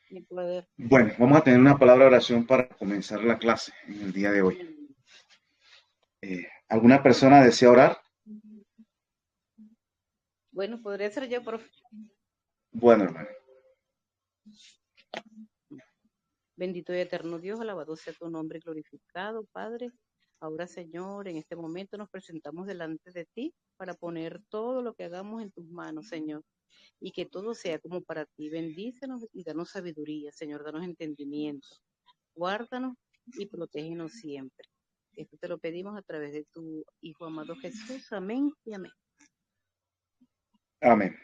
Mi poder. Bueno, vamos a tener una palabra de oración para comenzar la clase en el día de hoy. ¿Alguna persona desea orar? Bueno, podría ser yo, profe. Bueno, hermano. Bendito y eterno Dios, alabado sea tu nombre, glorificado, Padre. Ahora, Señor, en este momento nos presentamos delante de ti para poner todo lo que hagamos en tus manos, Señor, y que todo sea como para ti. Bendícenos y danos sabiduría, Señor, danos entendimiento. Guárdanos y protégenos siempre. Esto te lo pedimos a través de tu Hijo amado Jesús. Amén y amén. Amén.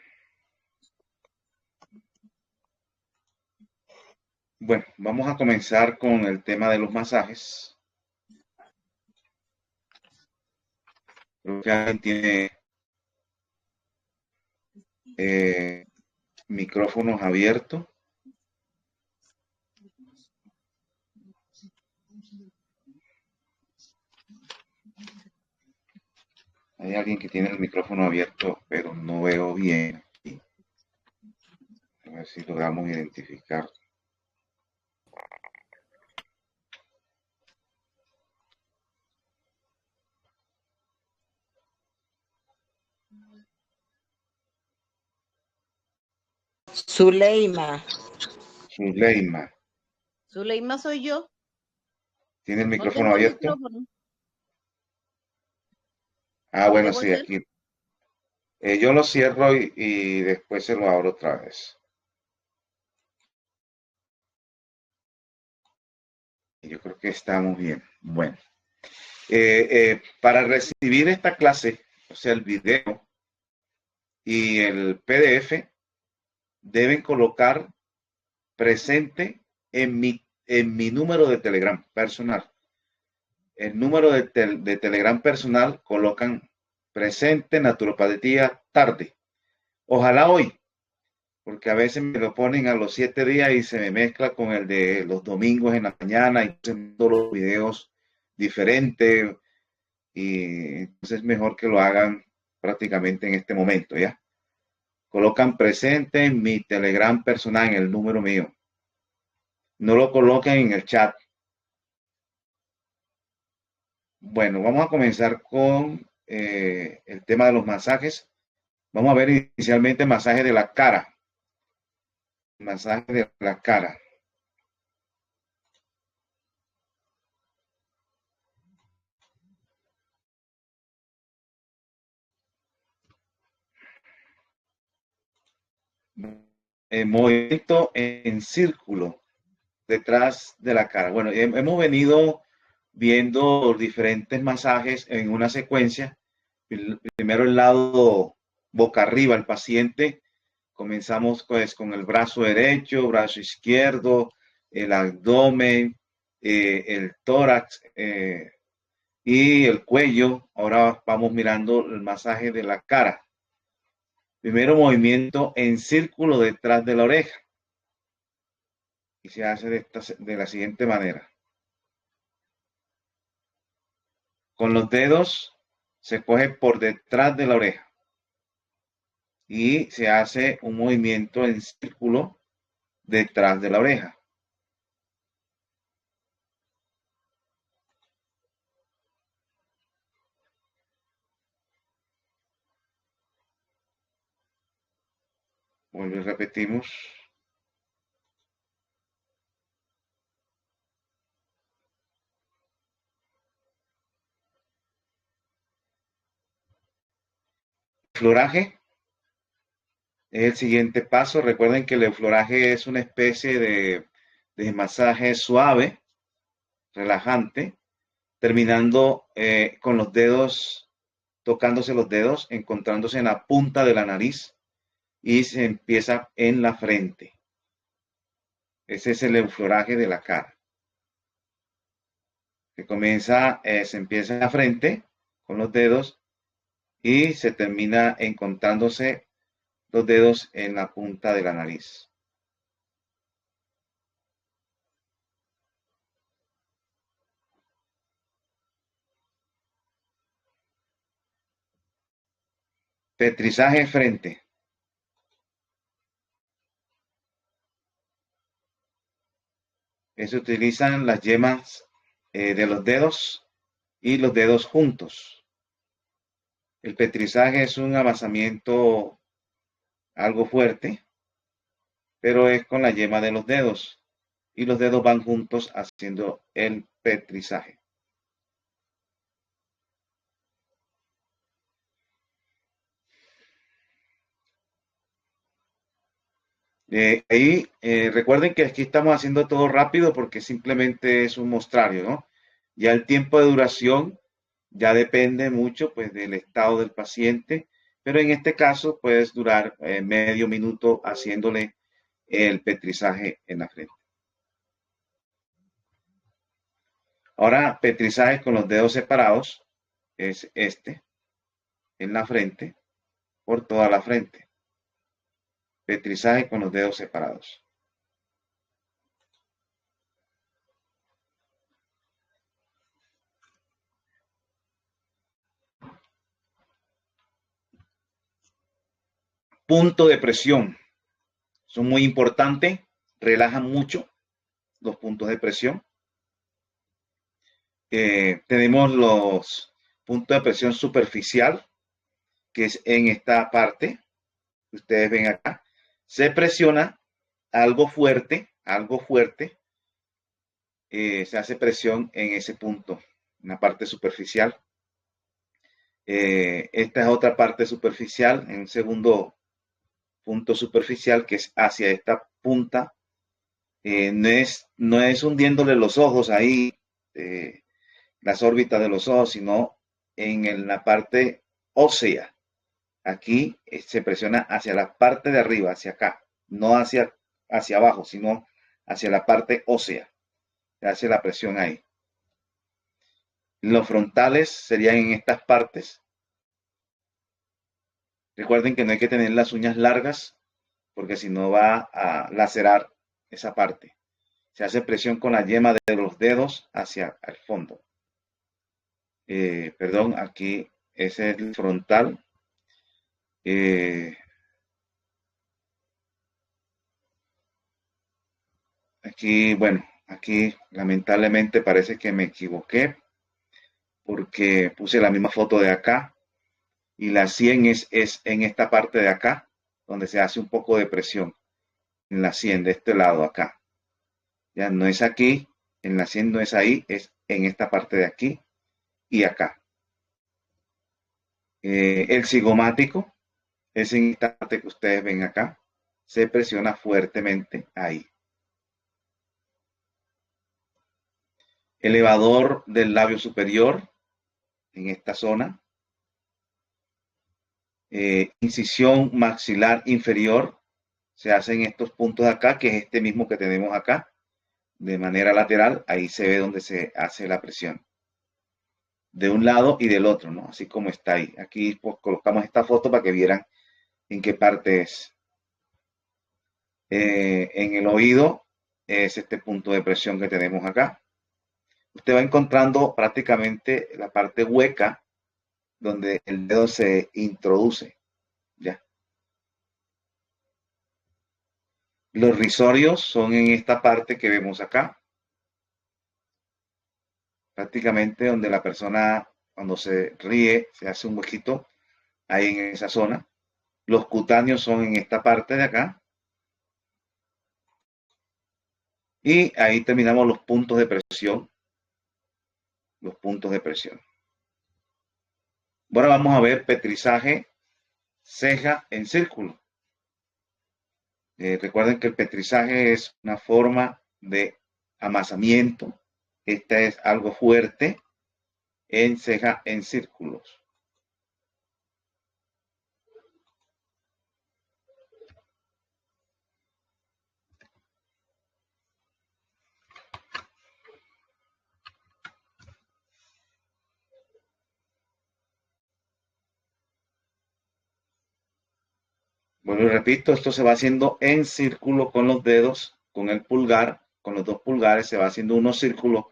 Bueno, vamos a comenzar con el tema de los masajes. Creo que alguien tiene micrófonos abiertos. Hay alguien que tiene el micrófono abierto, pero no veo bien. A ver si logramos identificar. Zuleima. Zuleima, Zuleima soy yo. ¿tiene el No micrófono tengo abierto? micrófono. Ah, ¿Lo bueno, debo sí, hacer? aquí. Yo lo cierro y después se lo abro otra vez. Yo creo que estamos bien. Bueno, para recibir esta clase, o sea, el video y el PDF, deben colocar presente en mi número de Telegram personal. El número de Telegram personal colocan presente, naturopatía, tarde. Ojalá hoy, porque a veces me lo ponen a los 7 días y se me mezcla con el de los domingos en la mañana y todos los videos diferentes y entonces es mejor que lo hagan prácticamente en este momento, ¿ya? Colocan presente en mi Telegram personal, en el número mío. No lo coloquen en el chat. Bueno, vamos a comenzar con el tema de los masajes. Vamos a ver inicialmente masaje de la cara. Masaje de la cara. Movimiento en círculo detrás de la cara. Bueno, hemos venido viendo diferentes masajes en una secuencia. Primero el lado boca arriba, el paciente. Comenzamos pues con el brazo derecho, brazo izquierdo, el abdomen, el tórax y el cuello. Ahora vamos mirando el masaje de la cara. Primero movimiento en círculo detrás de la oreja. Y se hace de la siguiente manera. Con los dedos se coge por detrás de la oreja y se hace un movimiento en círculo detrás de la oreja. Vuelvo y repetimos. Floraje es el siguiente paso. Recuerden que el eufloraje es una especie de masaje suave, relajante, terminando con los dedos, tocándose los dedos, encontrándose en la punta de la nariz y se empieza en la frente. Ese es el eufloraje de la cara. Que comienza, se empieza en la frente con los dedos y se termina encontrándose los dedos en la punta de la nariz. Petrizaje frente. Se utilizan las yemas de los dedos y los dedos juntos. El petrizaje es un amasamiento algo fuerte, pero es con la yema de los dedos y los dedos van juntos haciendo el petrizaje. Recuerden que aquí estamos haciendo todo rápido porque simplemente es un mostrario, ¿no? Ya el tiempo de duración ya depende mucho pues del estado del paciente, pero en este caso puedes durar medio minuto haciéndole el petrizaje en la frente. Ahora, petrizaje con los dedos separados es este, en la frente, por toda la frente. Petrizaje con los dedos separados. Punto de presión. Son muy importantes, relajan mucho los puntos de presión. Tenemos los puntos de presión superficial, que es en esta parte, que ustedes ven acá. Se presiona algo fuerte, se hace presión en ese punto, en la parte superficial. Esta es otra parte superficial, en un segundo punto superficial, que es hacia esta punta. No es hundiéndole los ojos ahí, las órbitas de los ojos, sino en la parte ósea. Aquí se presiona hacia la parte de arriba, hacia acá, no hacia abajo, sino hacia la parte ósea. Se hace la presión ahí. Los frontales serían en estas partes. Recuerden que no hay que tener las uñas largas porque si no va a lacerar esa parte. Se hace presión con la yema de los dedos hacia el fondo. Perdón, aquí ese es el frontal. Aquí, bueno, aquí lamentablemente parece que me equivoqué porque puse la misma foto de acá y la 100 es en esta parte de acá donde se hace un poco de presión en la 100 de este lado acá. Ya no es aquí, en la 100 no es ahí, es en esta parte de aquí y acá. El cigomático es en esta parte que ustedes ven acá. Se presiona fuertemente ahí. Elevador del labio superior en esta zona. Incisión maxilar inferior se hace en estos puntos de acá, que es este mismo que tenemos acá, de manera lateral. Ahí se ve donde se hace la presión. De un lado y del otro, ¿no? Así como está ahí. Aquí pues, colocamos esta foto para que vieran en qué parte es. En el oído es este punto de presión que tenemos acá. Usted va encontrando prácticamente la parte hueca donde el dedo se introduce. ¿Ya? Los risorios son en esta parte que vemos acá. Prácticamente donde la persona cuando se ríe se hace un huequito ahí en esa zona. Los cutáneos son en esta parte de acá. Y ahí terminamos los puntos de presión. Los puntos de presión. Ahora vamos a ver petrizaje ceja en círculo. Recuerden que el petrizaje es una forma de amasamiento. Esta es algo fuerte en ceja en círculos. Bueno, y repito, esto se va haciendo en círculo con los dedos, con el pulgar, con los dos pulgares, se va haciendo unos círculos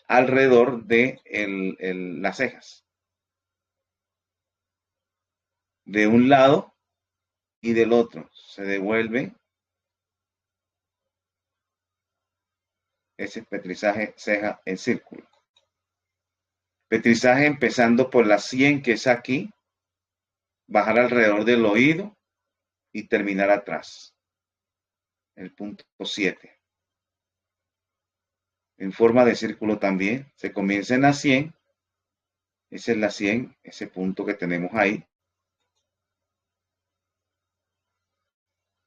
alrededor de las cejas. De un lado y del otro. Se devuelve ese petrizaje ceja en círculo. Petrizaje empezando por la 100, que es aquí, bajar alrededor del oído y terminar atrás, el punto 7. En forma de círculo también, se comienza en la 100, esa es la 100, ese punto que tenemos ahí,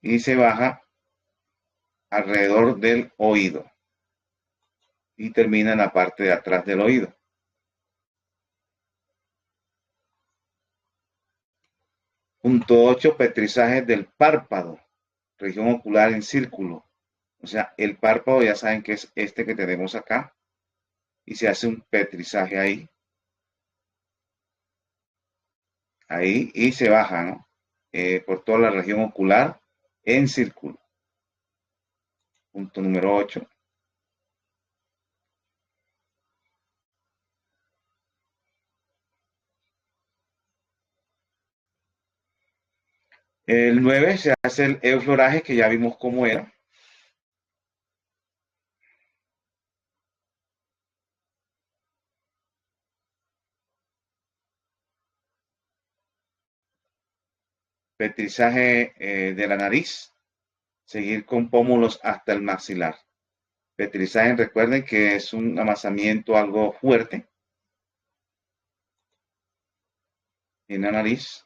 y se baja alrededor del oído y termina en la parte de atrás del oído. Punto 8, petrizaje del párpado, región ocular en círculo. O sea, el párpado ya saben que es este que tenemos acá y se hace un petrizaje ahí. Ahí y se baja, ¿no? Por toda la región ocular en círculo. Punto número 8. El 9 se hace el eufloraje, que ya vimos cómo era. Petrizaje de la nariz. Seguir con pómulos hasta el maxilar. Petrizaje, recuerden que es un amasamiento algo fuerte en la nariz.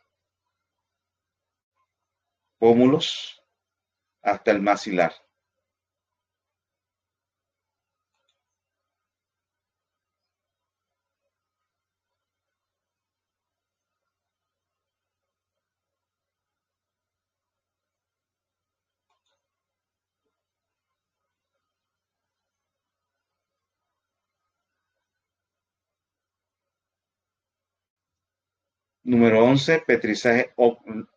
Pómulos hasta el maxilar. Número 11, petrizaje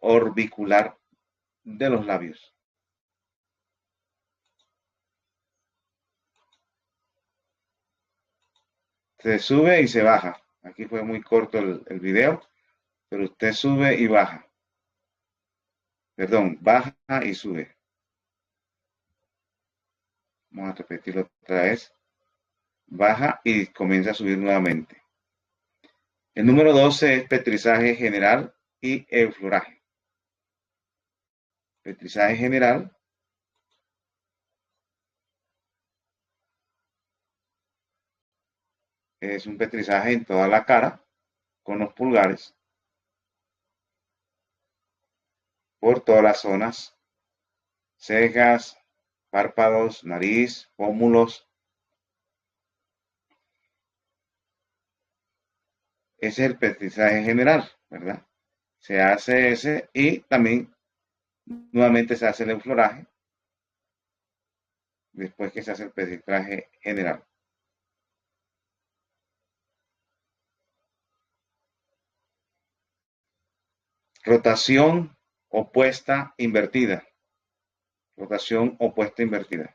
orbicular de los labios. Se sube y se baja. Aquí fue muy corto el video, pero usted sube y baja. Perdón, baja y sube. Vamos a repetirlo otra vez. Baja y comienza a subir nuevamente. El número 12 es petrizaje general y eufloraje. Petrizaje general. Es un petrizaje en toda la cara con los pulgares por todas las zonas: cejas, párpados, nariz, pómulos. Ese es el petrizaje general, ¿verdad? Se hace ese y también nuevamente se hace el eufloraje después que se hace el petrizaje general. Rotación opuesta invertida. Rotación opuesta invertida.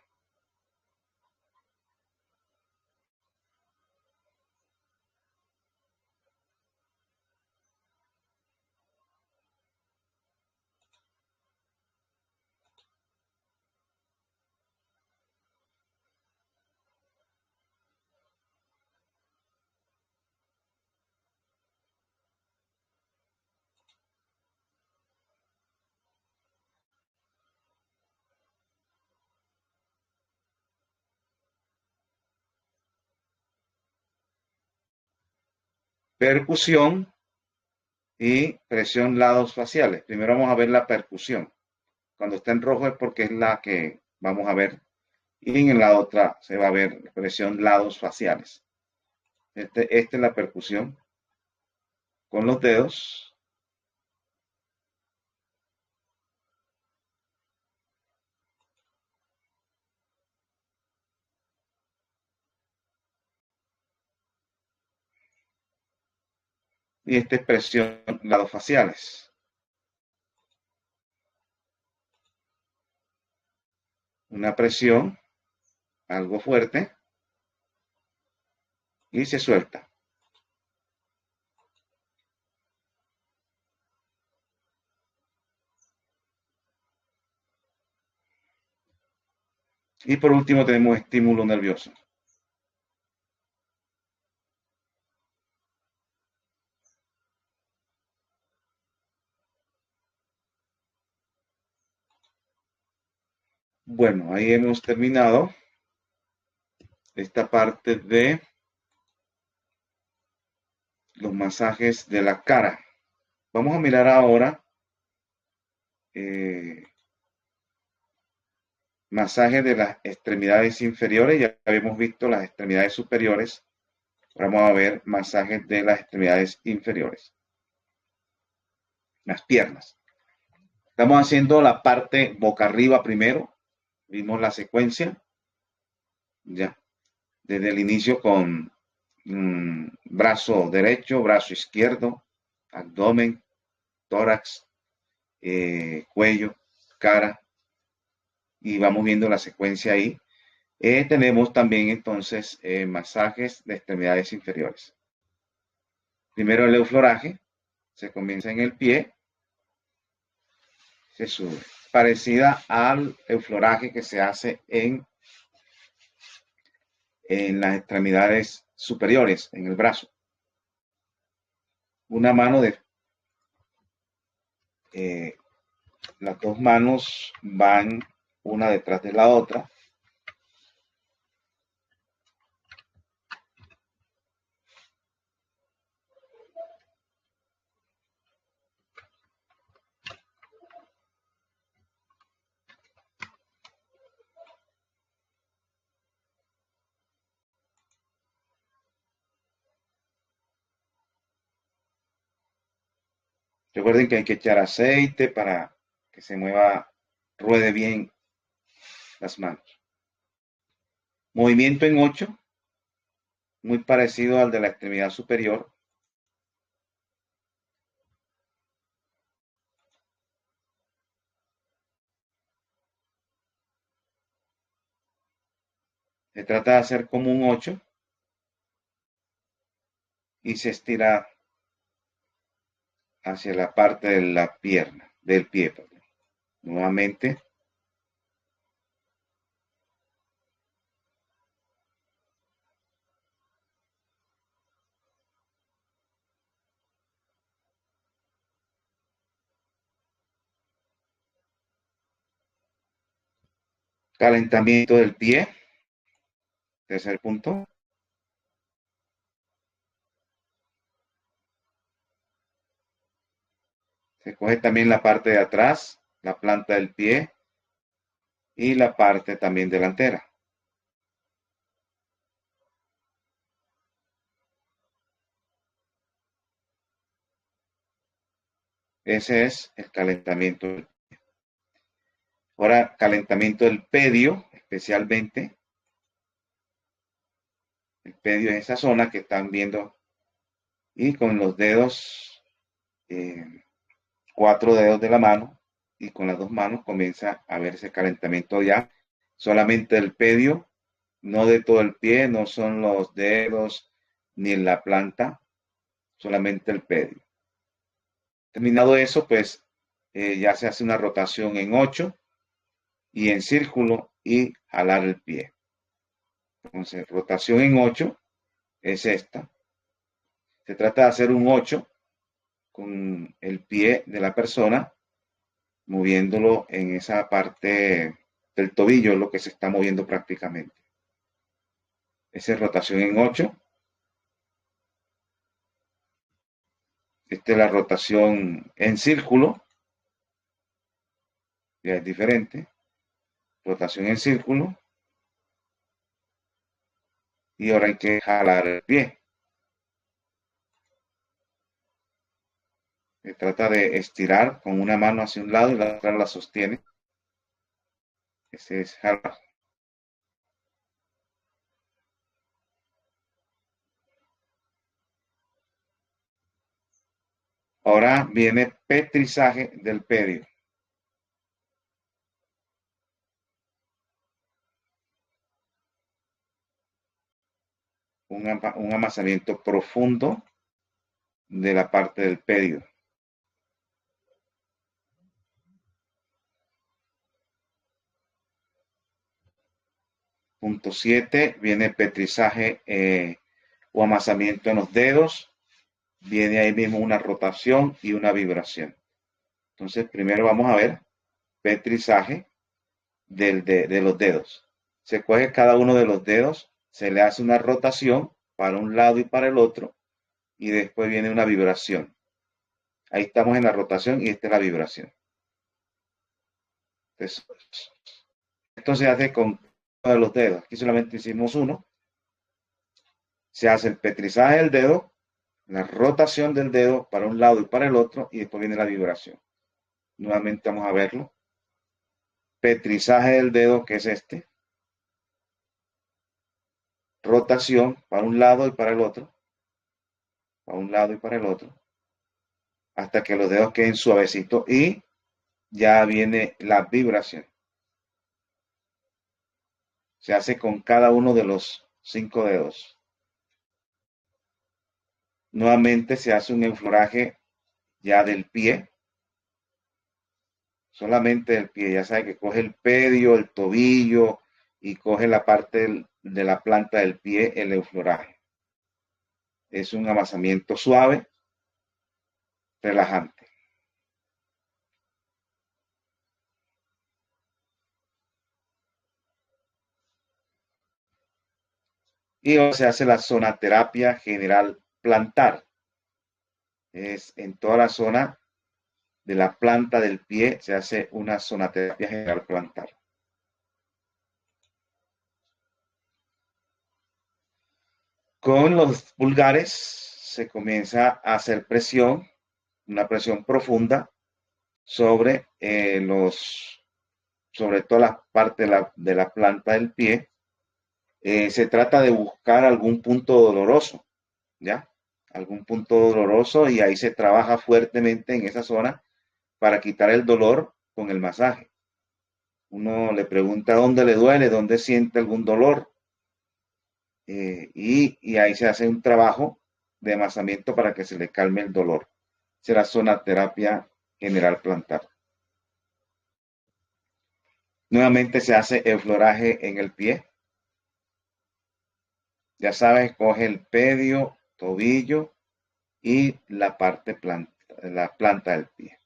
Percusión y presión lados faciales. Primero vamos a ver la percusión. Cuando está en rojo es porque es la que vamos a ver. Y en la otra se va a ver presión lados faciales. Esta es la percusión con los dedos. Y esta es presión lados faciales. Una presión algo fuerte y se suelta. Y por último tenemos estímulo nervioso. Bueno, ahí hemos terminado esta parte de los masajes de la cara. Vamos a mirar ahora masaje de las extremidades inferiores. Ya habíamos visto las extremidades superiores. Vamos a ver masajes de las extremidades inferiores. Las piernas. Estamos haciendo la parte boca arriba primero. Vimos la secuencia. Ya. Desde el inicio con brazo derecho, brazo izquierdo, abdomen, tórax, cuello, cara. Y vamos viendo la secuencia ahí. Tenemos también entonces masajes de extremidades inferiores. Primero el eufloraje, se comienza en el pie, se sube, parecida al eufloraje que se hace en las extremidades superiores, en el brazo. Una mano de las dos manos van una detrás de la otra. Recuerden que hay que echar aceite para que se mueva, ruede bien las manos. Movimiento en 8, muy parecido al de la extremidad superior. Se trata de hacer como un 8 y se estira hacia la parte de la pierna, del pie. Perdón. Nuevamente. Calentamiento del pie. Tercer punto. Se coge también la parte de atrás, la planta del pie y la parte también delantera. Ese es el calentamiento del pie. Ahora, calentamiento del pedio, especialmente. El pedio es esa zona que están viendo. Y con los dedos, 4 dedos de la mano, y con las dos manos comienza a verse calentamiento ya. Solamente el pedio, no de todo el pie, no son los dedos ni en la planta, solamente el pedio. Terminado eso, pues ya se hace una rotación en 8 y en círculo y jalar el pie. Entonces, rotación en 8 es esta. Se trata de hacer un 8 con el pie de la persona, moviéndolo en esa parte del tobillo, lo que se está moviendo prácticamente. Esa es rotación en 8. Esta es la rotación en círculo. Ya es diferente. Rotación en círculo. Y ahora hay que jalar el pie. Se trata de estirar con una mano hacia un lado y la otra la sostiene. Ese es jalar. Ahora viene petrizaje del pedio. Un amasamiento profundo de la parte del pedio. Punto 7 viene petrizaje o amasamiento en los dedos. Viene ahí mismo una rotación y una vibración. Entonces, primero vamos a ver petrizaje de los dedos. Se coge cada uno de los dedos, se le hace una rotación para un lado y para el otro, y después viene una vibración. Ahí estamos en la rotación y esta es la vibración. Entonces, esto se hace con uno de los dedos. Aquí solamente hicimos uno. Se hace el petrizaje del dedo, la rotación del dedo para un lado y para el otro, y después viene la vibración. Nuevamente vamos a verlo. Petrizaje del dedo, que es este. Rotación para un lado y para el otro. Para un lado y para el otro. Hasta que los dedos queden suavecitos y ya viene la vibración. Se hace con cada uno de los 5 dedos. Nuevamente se hace un enfloraje ya del pie. Solamente del pie. Ya sabe que coge el pedio, el tobillo y coge la parte de la planta del pie, el enfloraje. Es un amasamiento suave, relajante. Y ahora se hace la zonaterapia general plantar. Es en toda la zona de la planta del pie se hace una zonaterapia general plantar. Con los pulgares se comienza a hacer presión, una presión profunda sobre sobre toda la parte de la planta del pie. Se trata de buscar algún punto doloroso, ¿ya? Algún punto doloroso y ahí se trabaja fuertemente en esa zona para quitar el dolor con el masaje. Uno le pregunta dónde le duele, dónde siente algún dolor y ahí se hace un trabajo de amasamiento para que se le calme el dolor. Será zonaterapia general plantar. Nuevamente se hace el floraje en el pie. Ya sabes, coge el pedio, tobillo y la parte la planta del pie.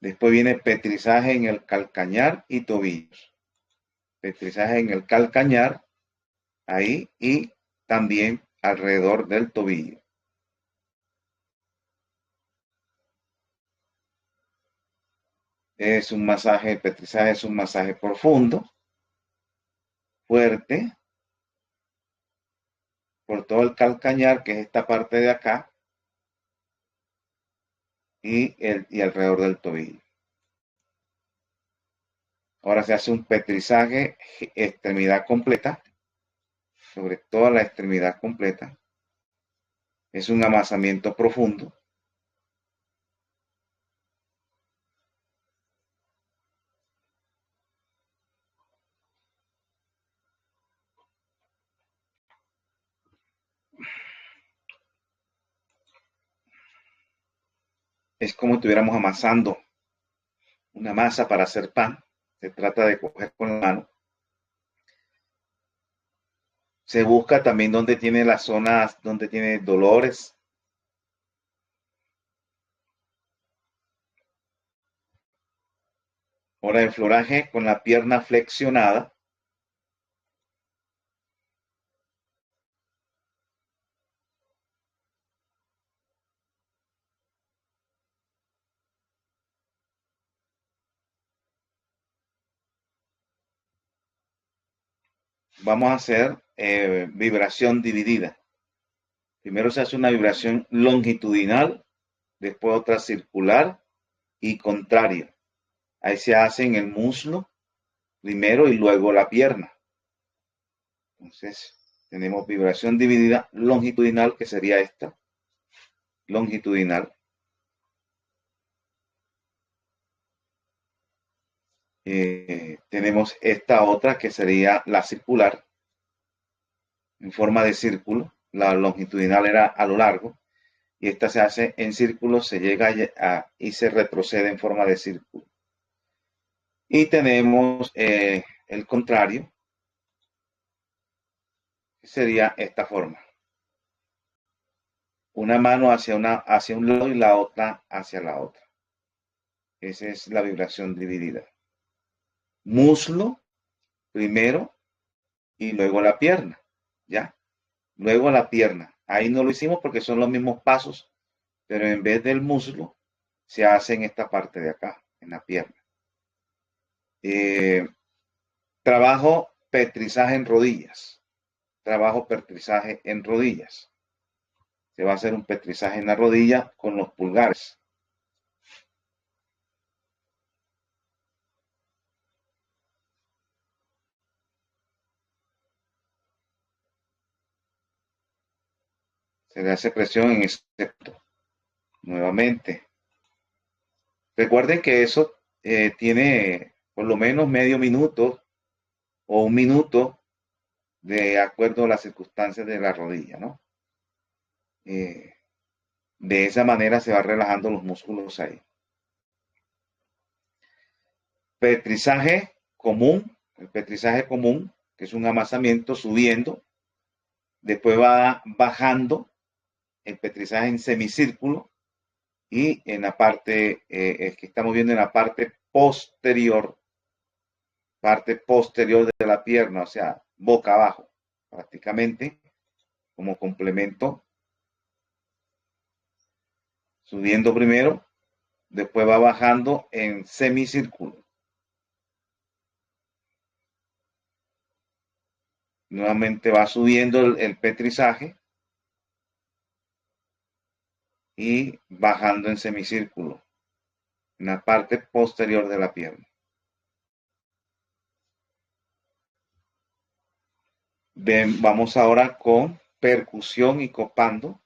Después viene petrizaje en el calcañar y tobillos. Petrizaje en el calcañar, ahí, y también alrededor del tobillo. Es un masaje, el petrizaje es un masaje profundo, fuerte, por todo el calcañar, que es esta parte de acá, y alrededor del tobillo. Ahora se hace un petrizaje extremidad completa, sobre toda la extremidad completa. Es un amasamiento profundo. Es como si estuviéramos amasando una masa para hacer pan. Se trata de coger con la mano. Se busca también donde tiene las zonas, donde tiene dolores. Ahora el floraje con la pierna flexionada. Vamos a hacer vibración dividida. Primero se hace una vibración longitudinal, después otra circular y contraria. Ahí se hace en el muslo primero y luego la pierna. Entonces tenemos vibración dividida longitudinal, que sería esta. Longitudinal. Tenemos esta otra que sería la circular, en forma de círculo. La longitudinal era a lo largo y esta se hace en círculo, se llega y se retrocede en forma de círculo. Y tenemos el contrario, sería esta forma. Una mano hacia un lado y la otra hacia la otra. Esa es la vibración dividida. Muslo primero y luego la pierna, ¿ya? Luego la pierna. Ahí no lo hicimos porque son los mismos pasos, pero en vez del muslo se hace en esta parte de acá, en la pierna. Trabajo petrizaje en rodillas. Trabajo petrizaje en rodillas. Se va a hacer un petrizaje en la rodilla con los pulgares. Se le hace presión en ese sector. Nuevamente. Recuerden que eso tiene por lo menos medio minuto o un minuto de acuerdo a las circunstancias de la rodilla, ¿no? De esa manera se va relajando los músculos ahí. Petrizaje común, el petrizaje común, que es un amasamiento subiendo, después va bajando el petrizaje en semicírculo y en la parte, que estamos viendo en la parte posterior de la pierna, o sea, boca abajo, prácticamente como complemento, subiendo primero, después va bajando en semicírculo. Nuevamente va subiendo el petrizaje y bajando en semicírculo en la parte posterior de la pierna. Vamos ahora con percusión y copando.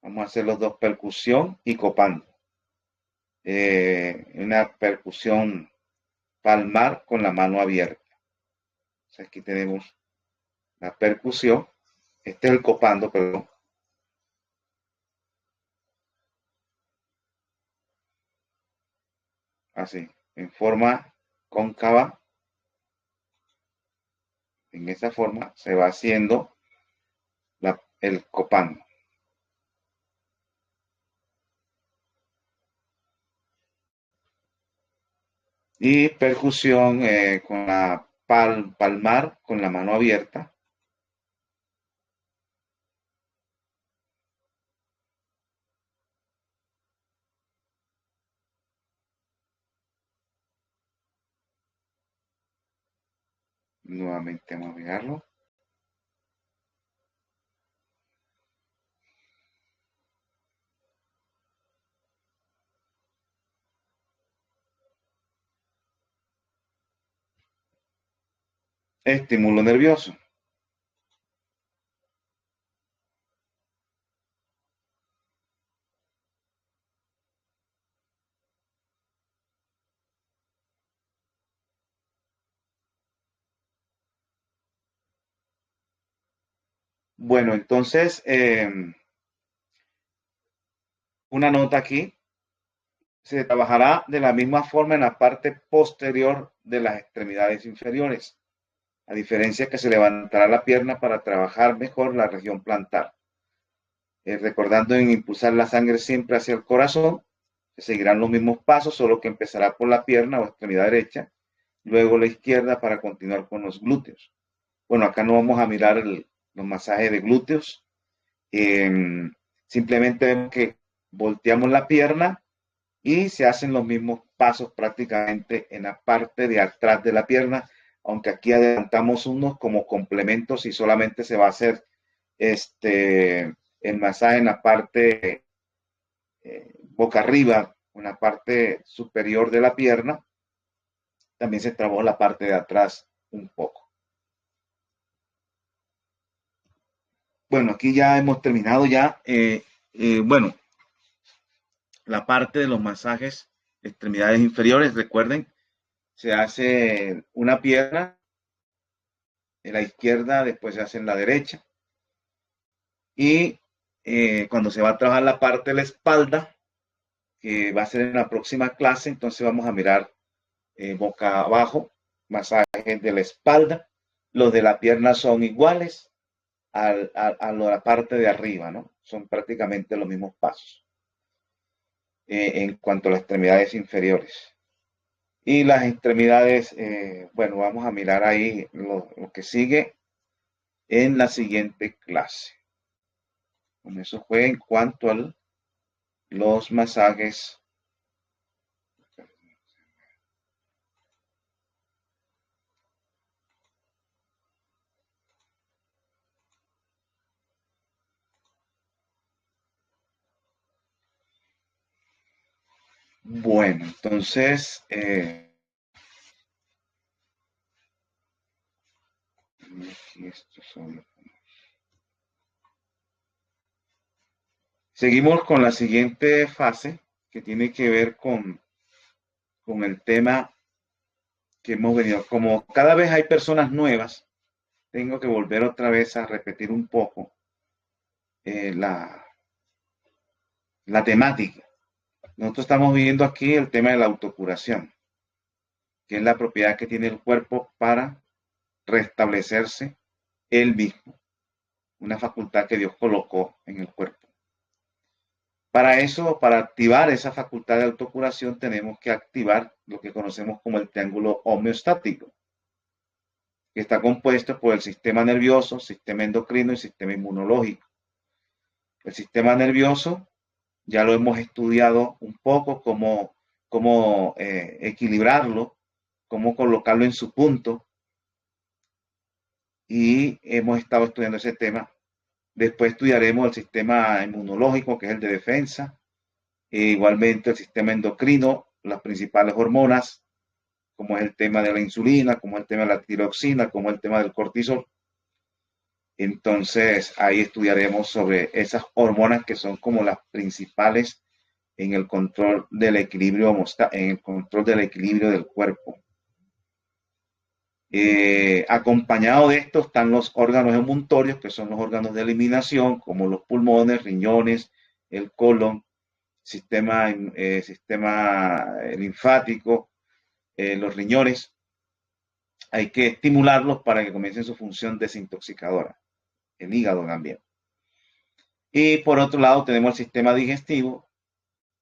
Vamos a hacer los dos, percusión y copando. Una percusión palmar con la mano abierta. O sea, aquí tenemos la percusión. Este es el copando, perdón. Así, en forma cóncava. En esa forma se va haciendo el copando. Y percusión con la palmar con la mano abierta. Nuevamente vamos a mirarlo. Estímulo nervioso. Bueno, entonces, una nota aquí. Se trabajará de la misma forma en la parte posterior de las extremidades inferiores, a diferencia que se levantará la pierna para trabajar mejor la región plantar. Recordando en impulsar la sangre siempre hacia el corazón, se seguirán los mismos pasos, solo que empezará por la pierna o extremidad derecha, luego la izquierda para continuar con los glúteos. Bueno, acá no vamos a mirar los masajes de glúteos. Simplemente vemos que volteamos la pierna y se hacen los mismos pasos prácticamente en la parte de atrás de la pierna, aunque aquí adelantamos unos como complementos y solamente se va a hacer el masaje en la parte boca arriba, en la parte superior de la pierna. También se trabajó la parte de atrás un poco. Bueno, aquí ya hemos terminado ya. Bueno, la parte de los masajes de extremidades inferiores, recuerden, se hace una pierna en la izquierda, después se hace en la derecha. Y cuando se va a trabajar la parte de la espalda, que va a ser en la próxima clase, entonces vamos a mirar boca abajo, masajes de la espalda. Los de la pierna son iguales a la parte de arriba, ¿no? Son prácticamente los mismos pasos en cuanto a las extremidades inferiores. Y las extremidades, bueno, vamos a mirar ahí lo que sigue en la siguiente clase. Con eso fue en cuanto a los masajes. Bueno, entonces, seguimos con la siguiente fase que tiene que ver con el tema que hemos venido. Como cada vez hay personas nuevas, tengo que volver otra vez a repetir un poco la temática. Nosotros estamos viendo aquí el tema de la autocuración, que es la propiedad que tiene el cuerpo para restablecerse él mismo, una facultad que Dios colocó en el cuerpo. Para eso, para activar esa facultad de autocuración, tenemos que activar lo que conocemos como el triángulo homeostático, que está compuesto por el sistema nervioso, sistema endocrino y sistema inmunológico. El sistema nervioso ya lo hemos estudiado un poco, cómo equilibrarlo, cómo colocarlo en su punto, y hemos estado estudiando ese tema. Después estudiaremos el sistema inmunológico, que es el de defensa, e igualmente el sistema endocrino, las principales hormonas, como es el tema de la insulina, como es el tema de la tiroxina, como es el tema del cortisol. Entonces ahí estudiaremos sobre esas hormonas que son como las principales en el control del equilibrio, en el control del equilibrio del cuerpo. Acompañado de esto están los órganos emuntorios, que son los órganos de eliminación, como los pulmones, riñones, el colon, sistema linfático, los riñones. Hay que estimularlos para que comiencen su función desintoxicadora. El hígado también. Y por otro lado tenemos el sistema digestivo,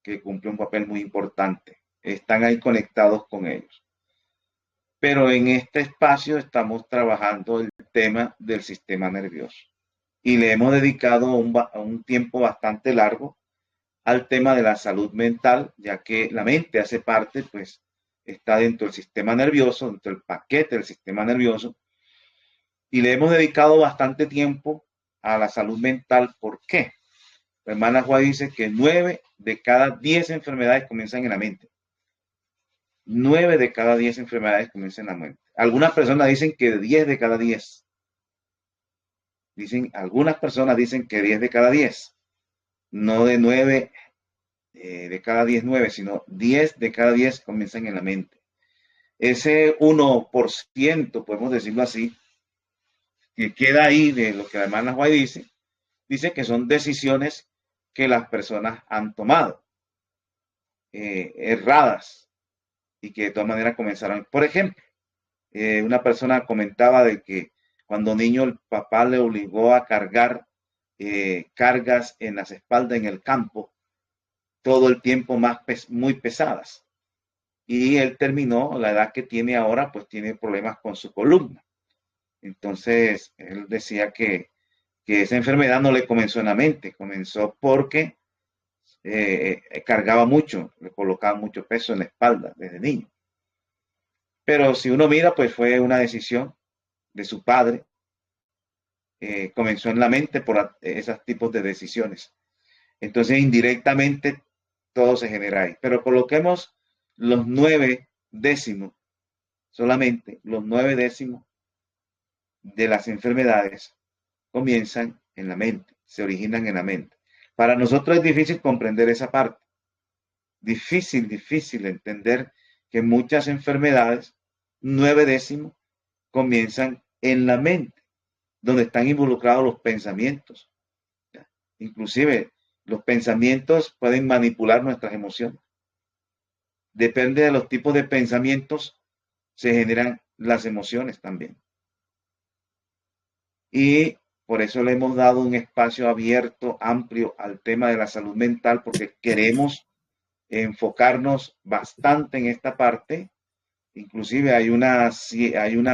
que cumple un papel muy importante. Están ahí conectados con ellos. Pero en este espacio estamos trabajando el tema del sistema nervioso. Y le hemos dedicado un tiempo bastante largo al tema de la salud mental, ya que la mente hace parte, pues, está dentro del sistema nervioso, dentro del paquete del sistema nervioso. Y le hemos dedicado bastante tiempo a la salud mental. ¿Por qué? La hermana Juan dice que 9 de cada 10 enfermedades comienzan en la mente. 9 de cada 10 enfermedades comienzan en la mente. Algunas personas dicen que 10 de cada 10. Algunas personas dicen que 10 de cada 10. No de 9 de cada 10, 9, sino 10 de cada 10 comienzan en la mente. Ese 1%, podemos decirlo así, que queda ahí de lo que la hermana Juan dice que son decisiones que las personas han tomado, erradas, y que de todas maneras comenzaron. Por ejemplo, una persona comentaba de que cuando niño el papá le obligó a cargar cargas en las espaldas en el campo, todo el tiempo muy pesadas. Y él terminó, la edad que tiene ahora, pues tiene problemas con su columna. Entonces, él decía que esa enfermedad no le comenzó en la mente, comenzó porque cargaba mucho, le colocaba mucho peso en la espalda desde niño. Pero si uno mira, pues fue una decisión de su padre. Comenzó en la mente por esos tipos de decisiones. Entonces, indirectamente, todo se genera ahí. Pero coloquemos los 9 décimos, solamente los 9 décimos de las enfermedades comienzan en la mente, se originan en la mente. Para nosotros es difícil comprender esa parte. Difícil entender que muchas enfermedades, 9 décimos, comienzan en la mente, donde están involucrados los pensamientos. Inclusive, los pensamientos pueden manipular nuestras emociones. Depende de los tipos de pensamientos, se generan las emociones también. Y por eso le hemos dado un espacio abierto, amplio al tema de la salud mental, porque queremos enfocarnos bastante en esta parte. Inclusive hay una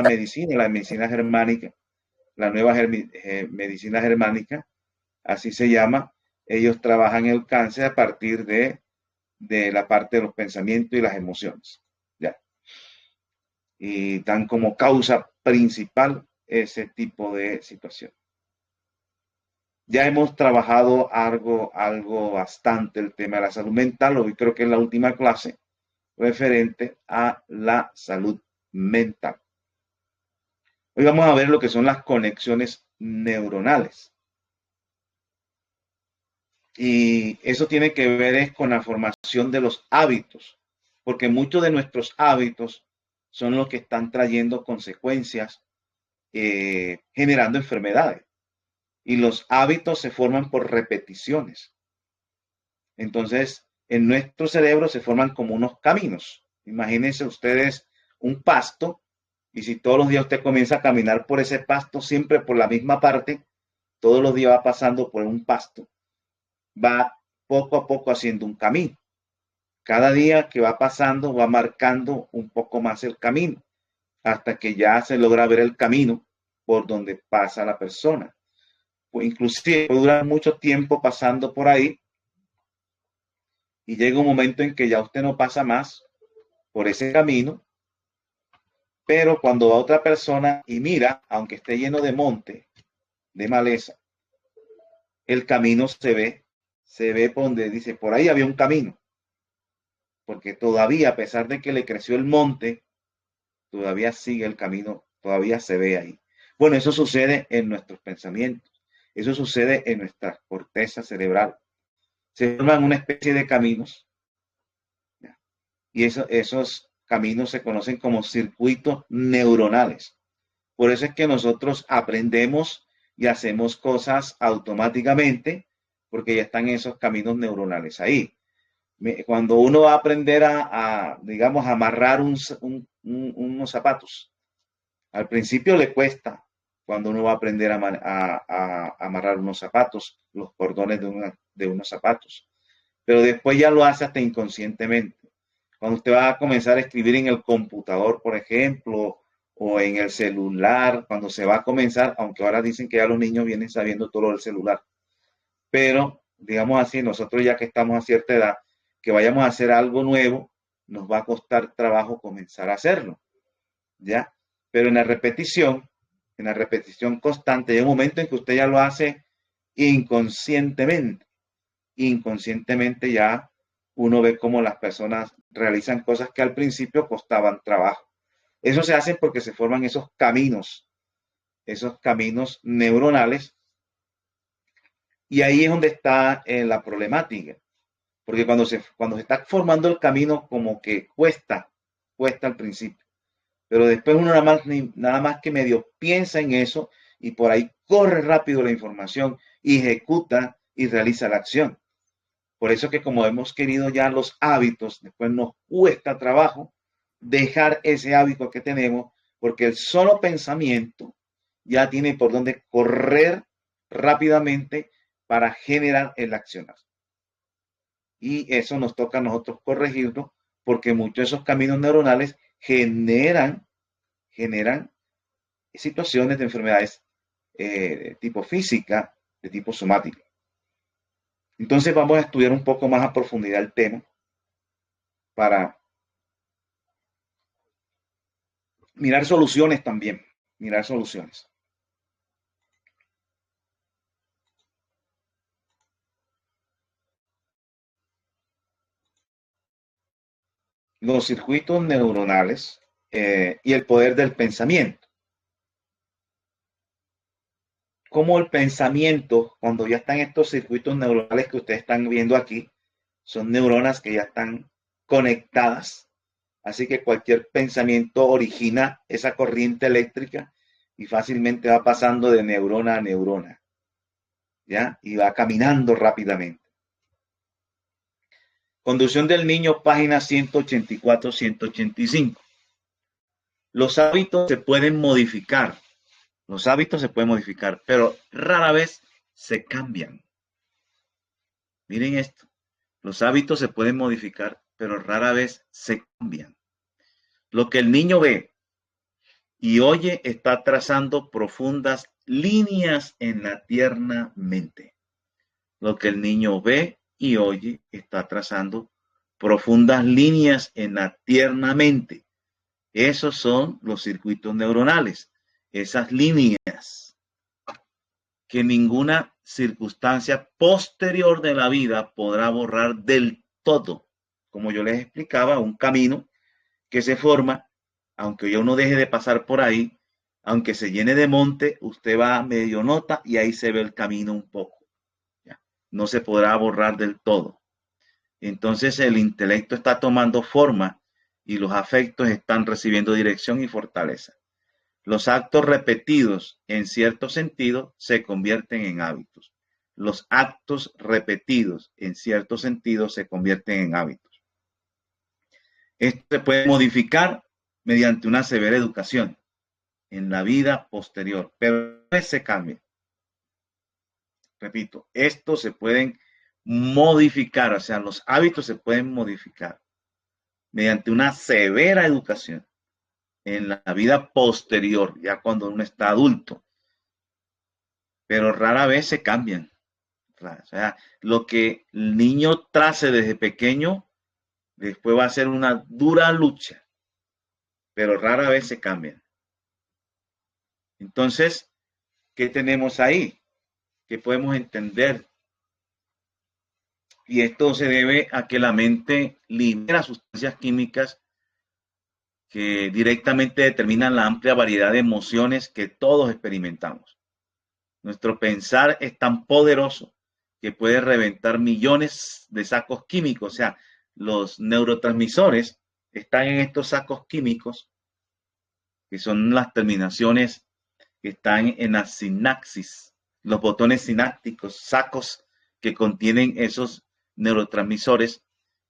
medicina, la medicina germánica, la nueva medicina germánica, así se llama. Ellos trabajan el cáncer a partir de la parte de los pensamientos y las emociones. ¿Ya? Y dan como causa principal ese tipo de situación. Ya hemos trabajado algo bastante el tema de la salud mental. Hoy creo que es la última clase referente a la salud mental. Hoy vamos a ver lo que son las conexiones neuronales. Y eso tiene que ver con la formación de los hábitos, porque muchos de nuestros hábitos son los que están trayendo consecuencias, generando enfermedades. Y los hábitos se forman por repeticiones. Entonces, en nuestro cerebro se forman como unos caminos. Imagínense ustedes un pasto, y si todos los días usted comienza a caminar por ese pasto, siempre por la misma parte, todos los días va pasando por un pasto, va poco a poco haciendo un camino. Cada día que va pasando va marcando un poco más el camino, hasta que ya se logra ver el camino por donde pasa la persona. O inclusive puede durar mucho tiempo pasando por ahí, y llega un momento en que ya usted no pasa más por ese camino, pero cuando va otra persona y mira, aunque esté lleno de monte, de maleza, el camino se ve por donde dice, por ahí había un camino, porque todavía, a pesar de que le creció el monte, todavía sigue el camino, todavía se ve ahí. Bueno, eso sucede en nuestros pensamientos, eso sucede en nuestra corteza cerebral. Se forman una especie de caminos, y esos caminos se conocen como circuitos neuronales. Por eso es que nosotros aprendemos y hacemos cosas automáticamente, porque ya están esos caminos neuronales ahí. Cuando uno va a aprender digamos, a amarrar unos zapatos, al principio le cuesta cuando uno va a aprender a amarrar unos zapatos, los cordones de unos zapatos, pero después ya lo hace hasta inconscientemente. Cuando usted va a comenzar a escribir en el computador, por ejemplo, o en el celular, cuando se va a comenzar, aunque ahora dicen que ya los niños vienen sabiendo todo del celular, pero digamos así, nosotros ya que estamos a cierta edad, que vayamos a hacer algo nuevo, nos va a costar trabajo comenzar a hacerlo, ¿ya? Pero en la repetición constante, hay un momento en que usted ya lo hace inconscientemente ya uno ve cómo las personas realizan cosas que al principio costaban trabajo. Eso se hace porque se forman esos caminos neuronales, y ahí es donde está la problemática, porque cuando se está formando el camino, como que cuesta al principio, pero después uno nada más que medio piensa en eso, y por ahí corre rápido la información, y ejecuta y realiza la acción. Por eso que como hemos querido ya los hábitos, después nos cuesta trabajo dejar ese hábito que tenemos, porque el solo pensamiento ya tiene por dónde correr rápidamente para generar el accionar. Y eso nos toca a nosotros corregirlo, porque muchos de esos caminos neuronales generan situaciones de enfermedades de tipo física, de tipo somática. Entonces vamos a estudiar un poco más a profundidad el tema para mirar soluciones también, mirar soluciones. Los circuitos neuronales y el poder del pensamiento. Como el pensamiento, cuando ya están estos circuitos neuronales que ustedes están viendo aquí, son neuronas que ya están conectadas, así que cualquier pensamiento origina esa corriente eléctrica y fácilmente va pasando de neurona a neurona, ¿ya? Y va caminando rápidamente. Conducción del niño, página 184-185. los hábitos se pueden modificar. Los hábitos se pueden modificar, pero rara vez se cambian. Miren esto. Los hábitos se pueden modificar, pero rara vez se cambian. Lo que el niño ve y oye está trazando profundas líneas en la tierna mente. Lo que el niño ve y oye está trazando profundas líneas en la tierna mente. Esos son los circuitos neuronales, esas líneas que ninguna circunstancia posterior de la vida podrá borrar del todo. Como yo les explicaba, un camino que se forma, aunque yo no deje de pasar por ahí, aunque se llene de monte, usted va a medio nota y ahí se ve el camino un poco. ¿Ya? No se podrá borrar del todo. Entonces el intelecto está tomando forma y los afectos están recibiendo dirección y fortaleza. Los actos repetidos en cierto sentido se convierten en hábitos. Los actos repetidos en cierto sentido se convierten en hábitos. Esto se puede modificar mediante una severa educación en la vida posterior, pero no se cambia. Repito, estos se pueden modificar, o sea, los hábitos se pueden modificar mediante una severa educación en la vida posterior, ya cuando uno está adulto, pero rara vez se cambian. O sea, lo que el niño trace desde pequeño, después va a ser una dura lucha, pero rara vez se cambian. Entonces, ¿qué tenemos ahí? ¿Qué podemos entender? Y esto se debe a que la mente libera sustancias químicas que directamente determinan la amplia variedad de emociones que todos experimentamos. Nuestro pensar es tan poderoso que puede reventar millones de sacos químicos. O sea, los neurotransmisores están en estos sacos químicos, que son las terminaciones que están en la sinapsis, los botones sinápticos, sacos que contienen esos neurotransmisores,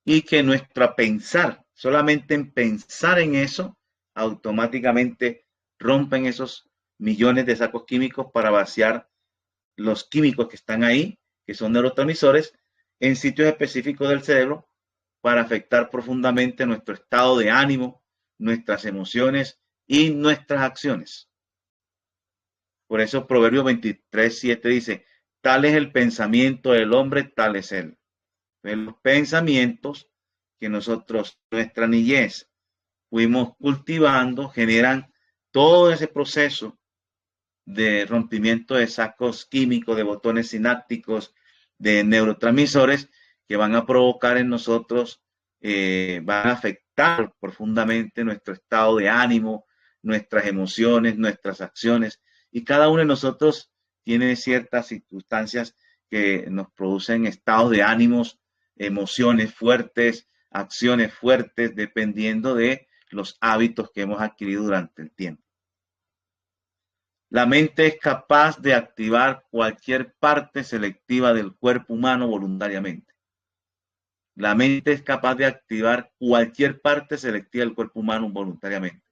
y que nuestro pensar, solamente en pensar en eso, automáticamente rompen esos millones de sacos químicos para vaciar los químicos que están ahí, que son neurotransmisores, en sitios específicos del cerebro para afectar profundamente nuestro estado de ánimo, nuestras emociones y nuestras acciones. Por eso Proverbios 23:7 dice, tal es el pensamiento del hombre, tal es él. Entonces, los pensamientos que nosotros, nuestra niñez, fuimos cultivando, generan todo ese proceso de rompimiento de sacos químicos, de botones sinápticos, de neurotransmisores que van a provocar en nosotros, van a afectar profundamente nuestro estado de ánimo, nuestras emociones, nuestras acciones. Y cada uno de nosotros tiene ciertas circunstancias que nos producen estados de ánimos, emociones fuertes, acciones fuertes, dependiendo de los hábitos que hemos adquirido durante el tiempo. La mente es capaz de activar cualquier parte selectiva del cuerpo humano voluntariamente. La mente es capaz de activar cualquier parte selectiva del cuerpo humano voluntariamente.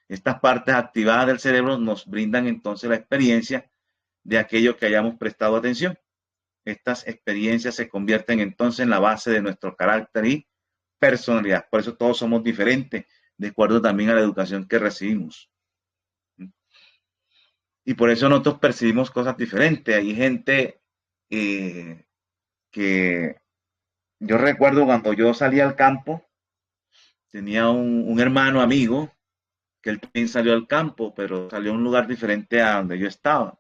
Estas partes activadas del cerebro nos brindan entonces la experiencia de aquello que hayamos prestado atención. Estas experiencias se convierten entonces en la base de nuestro carácter y personalidad. Por eso todos somos diferentes, de acuerdo también a la educación que recibimos. Y por eso nosotros percibimos cosas diferentes. Hay gente que yo recuerdo cuando yo salía al campo, tenía un hermano amigo que él también salió al campo, pero salió a un lugar diferente a donde yo estaba.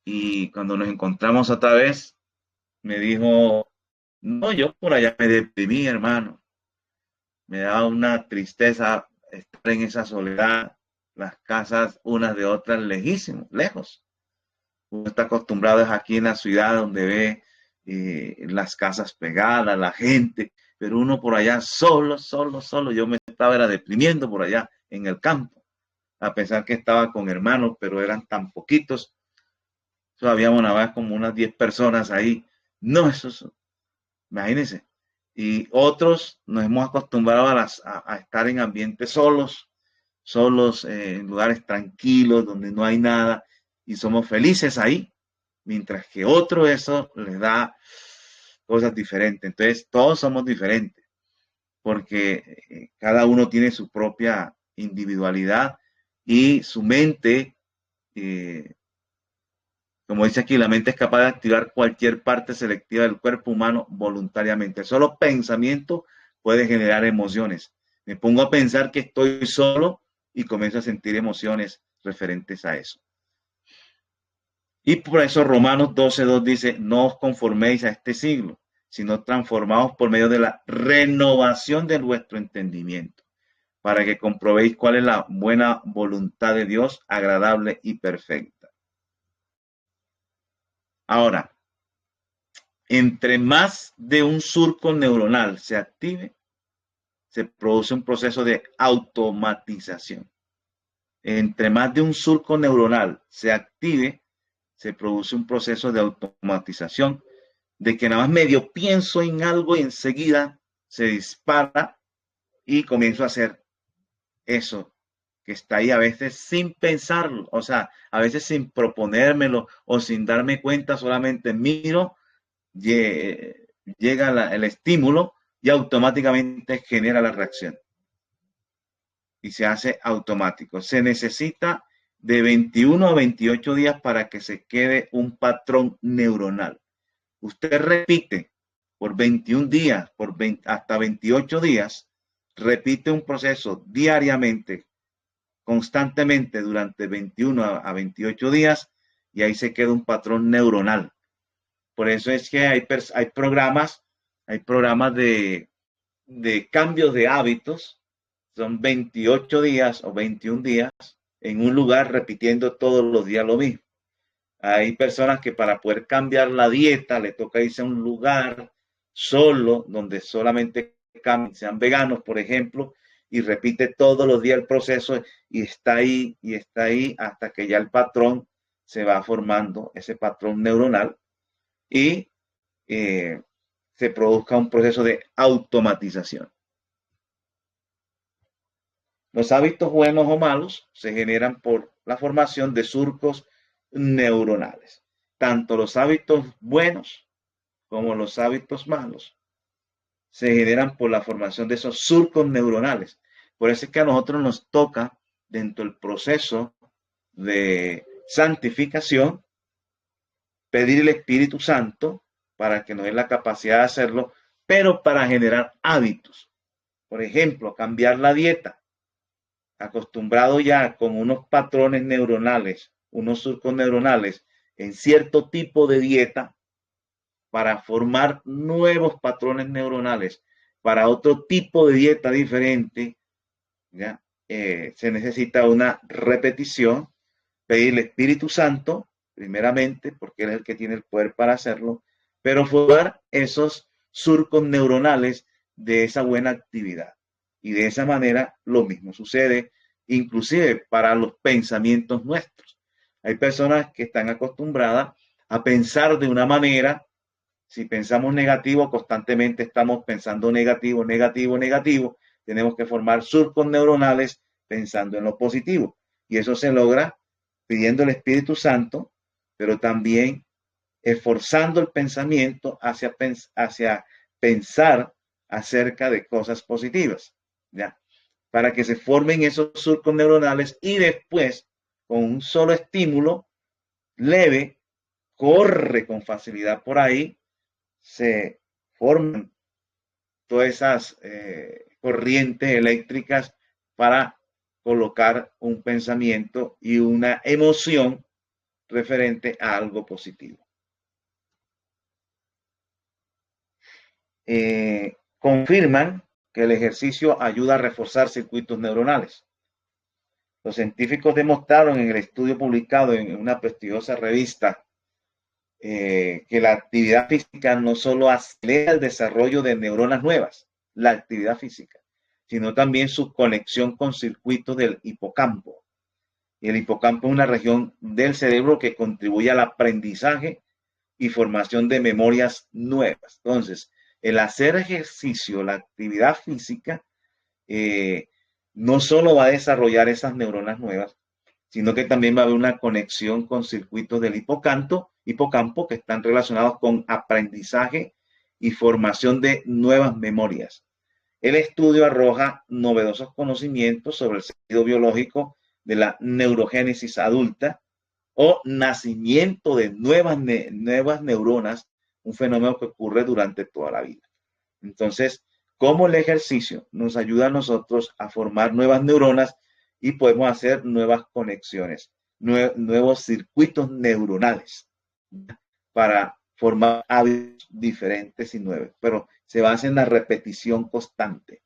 Y cuando nos encontramos otra vez, me dijo, no, yo por allá me deprimí, hermano. Me daba una tristeza estar en esa soledad, las casas unas de otras lejísimos, lejos. Uno está acostumbrado aquí en la ciudad donde ve las casas pegadas, la gente, pero uno por allá solo, yo me estaba deprimiendo por allá en el campo, a pesar que estaba con hermanos, pero eran tan poquitos. Habíamos nada más como unas 10 personas ahí. No, eso, imagínense. Y otros nos hemos acostumbrado a estar en ambientes solos, solos, en lugares tranquilos, donde no hay nada, y somos felices ahí, mientras que otro eso les da cosas diferentes. Entonces, todos somos diferentes, porque cada uno tiene su propia individualidad y su mente, como dice aquí, la mente es capaz de activar cualquier parte selectiva del cuerpo humano voluntariamente. Solo pensamiento puede generar emociones. Me pongo a pensar que estoy solo y comienzo a sentir emociones referentes a eso. Y por eso Romanos 12:2 dice, no os conforméis a este siglo, sino transformaos por medio de la renovación de vuestro entendimiento, para que comprobéis cuál es la buena voluntad de Dios, agradable y perfecta. Ahora, entre más de un surco neuronal se active, se produce un proceso de automatización. Entre más de un surco neuronal se active, se produce un proceso de automatización, de que nada más medio pienso en algo y enseguida se dispara y comienzo a hacer eso que está ahí a veces sin pensarlo, o sea, a veces sin proponérmelo o sin darme cuenta, solamente miro, llega el estímulo y automáticamente genera la reacción y se hace automático. Se necesita de 21 a 28 días para que se quede un patrón neuronal. Usted repite por 21 días, hasta 28 días, repite un proceso diariamente, constantemente durante 21 a 28 días y ahí se queda un patrón neuronal. Por eso es que hay programas de cambios de hábitos, son 28 días o 21 días en un lugar repitiendo todos los días lo mismo. Hay personas que para poder cambiar la dieta le toca irse a un lugar solo, donde solamente sean veganos, por ejemplo, y repite todos los días el proceso y está ahí hasta que ya el patrón se va formando, ese patrón neuronal, y se produzca un proceso de automatización. Los hábitos buenos o malos se generan por la formación de surcos neuronales. Tanto los hábitos buenos como los hábitos malos se generan por la formación de esos surcos neuronales. Por eso es que a nosotros nos toca, dentro del proceso de santificación, pedir el Espíritu Santo para que nos dé la capacidad de hacerlo, pero para generar hábitos. Por ejemplo, cambiar la dieta. Acostumbrado ya con unos patrones neuronales, unos surcos neuronales en cierto tipo de dieta, para formar nuevos patrones neuronales para otro tipo de dieta diferente, ¿ya? Se necesita una repetición, pedir el Espíritu Santo, primeramente, porque él es el que tiene el poder para hacerlo, pero formar esos surcos neuronales de esa buena actividad. Y de esa manera lo mismo sucede inclusive para los pensamientos nuestros. Hay personas que están acostumbradas a pensar de una manera. Si pensamos negativo, constantemente estamos pensando negativo, negativo, negativo. Tenemos que formar surcos neuronales pensando en lo positivo. Y eso se logra pidiendo el Espíritu Santo, pero también esforzando el pensamiento hacia pensar acerca de cosas positivas, ¿ya? Para que se formen esos surcos neuronales y después, con un solo estímulo leve, corre con facilidad por ahí, se forman todas esas corrientes eléctricas para colocar un pensamiento y una emoción referente a algo positivo. Confirman que el ejercicio ayuda a reforzar circuitos neuronales. Los científicos demostraron en el estudio publicado en una prestigiosa revista que la actividad física no solo acelera el desarrollo de neuronas nuevas, la actividad física, sino también su conexión con circuitos del hipocampo. Y el hipocampo es una región del cerebro que contribuye al aprendizaje y formación de memorias nuevas. Entonces, el hacer ejercicio, la actividad física, no solo va a desarrollar esas neuronas nuevas, sino que también va a haber una conexión con circuitos del hipocampo que están relacionados con aprendizaje y formación de nuevas memorias. El estudio arroja novedosos conocimientos sobre el sentido biológico de la neurogénesis adulta o nacimiento de nuevas neuronas, un fenómeno que ocurre durante toda la vida. Entonces, cómo el ejercicio nos ayuda a nosotros a formar nuevas neuronas y podemos hacer nuevas conexiones, nuevos circuitos neuronales para formar hábitos diferentes y nuevos, pero se basa en la repetición constante.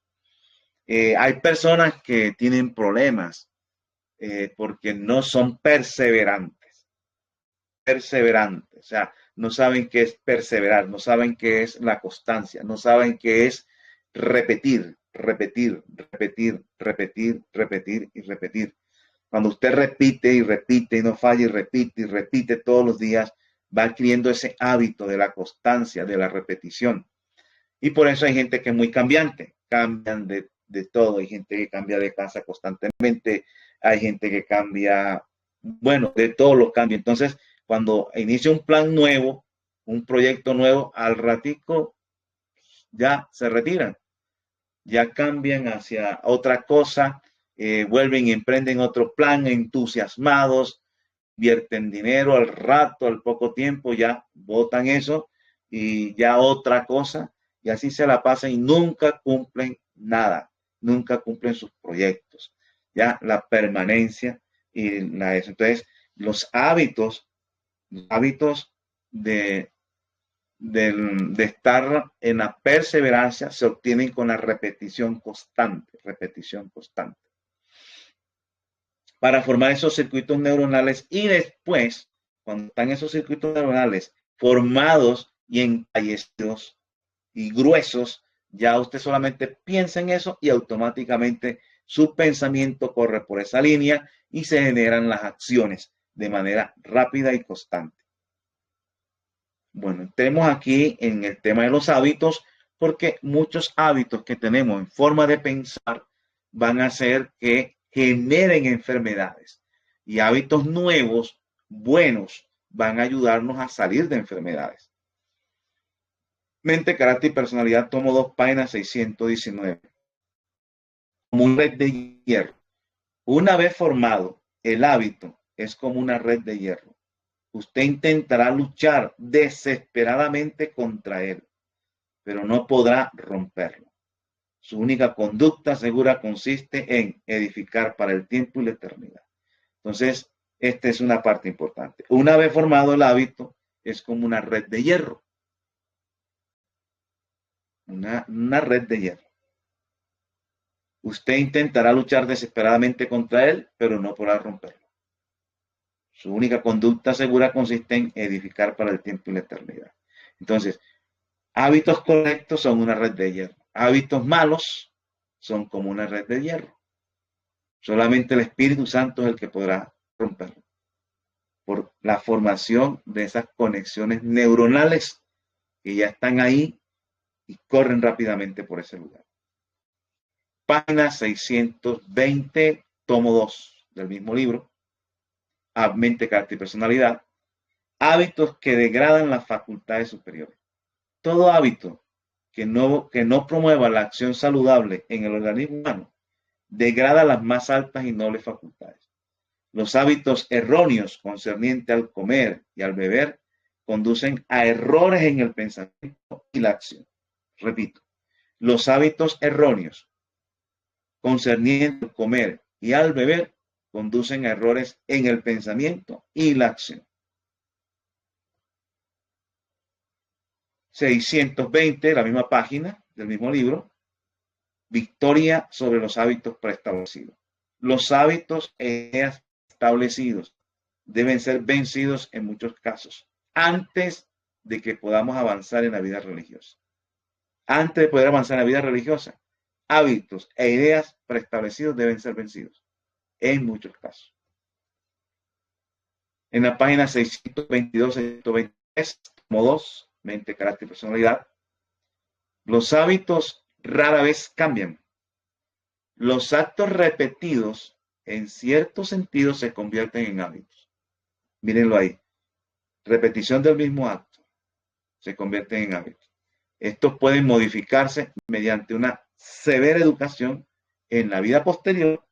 Hay personas que tienen problemas porque no son perseverantes, o sea, no saben qué es perseverar, no saben qué es la constancia, no saben qué es repetir, repetir, repetir, repetir, repetir y repetir. Cuando usted repite y repite y no falla y repite todos los días, va adquiriendo ese hábito de la constancia, de la repetición. Y por eso hay gente que es muy cambiante, cambian de todo. Hay gente que cambia de casa constantemente, hay gente que cambia, bueno, de todos los cambios. Entonces, cuando inicia un plan nuevo, un proyecto nuevo, al ratico ya se retiran, ya cambian hacia otra cosa, vuelven y emprenden otro plan, entusiasmados, vierten dinero al rato, al poco tiempo, ya botan eso y ya otra cosa, y así se la pasan y nunca cumplen nada, nunca cumplen sus proyectos, ya la permanencia y la eso. Entonces, los hábitos de estar en la perseverancia se obtienen con la repetición constante, para formar esos circuitos neuronales y después, cuando están esos circuitos neuronales formados y encallecidos y gruesos, ya usted solamente piensa en eso y automáticamente su pensamiento corre por esa línea y se generan las acciones de manera rápida y constante. Bueno, entremos aquí en el tema de los hábitos, porque muchos hábitos que tenemos en forma de pensar van a hacer que generen enfermedades. Y hábitos nuevos, buenos, van a ayudarnos a salir de enfermedades. Mente, carácter y personalidad, tomo 2, página 619. Como una red de hierro. Una vez formado, el hábito es como una red de hierro. Usted intentará luchar desesperadamente contra él, pero no podrá romperlo. Su única conducta segura consiste en edificar para el tiempo y la eternidad. Entonces, esta es una parte importante. Una vez formado el hábito, es como una red de hierro. Una red de hierro. Usted intentará luchar desesperadamente contra él, pero no podrá romperlo. Su única conducta segura consiste en edificar para el tiempo y la eternidad. Entonces, hábitos correctos son una red de hierro. Hábitos malos son como una red de hierro. Solamente el Espíritu Santo es el que podrá romperlo. Por la formación de esas conexiones neuronales que ya están ahí y corren rápidamente por ese lugar. Página 620, tomo 2 del mismo libro. Mente, carácter y personalidad. Hábitos que degradan las facultades superiores. Todo hábito que no promueva la acción saludable en el organismo humano degrada las más altas y nobles facultades. Los hábitos erróneos concernientes al comer y al beber conducen a errores en el pensamiento y la acción. Repito, los hábitos erróneos concernientes al comer y al beber conducen a errores en el pensamiento y la acción. 620, la misma página del mismo libro, victoria sobre los hábitos preestablecidos. Los hábitos establecidos deben ser vencidos en muchos casos antes de que podamos avanzar en la vida religiosa. Antes de poder avanzar en la vida religiosa, hábitos e ideas preestablecidos deben ser vencidos en muchos casos. En la página 622-623, tomo 2, mente, carácter y personalidad, los hábitos rara vez cambian. los actos repetidos en cierto sentido se convierten en hábitos. Mírenlo ahí. Repetición del mismo acto se convierte en hábitos. Estos pueden modificarse mediante una severa educación en la vida posterior,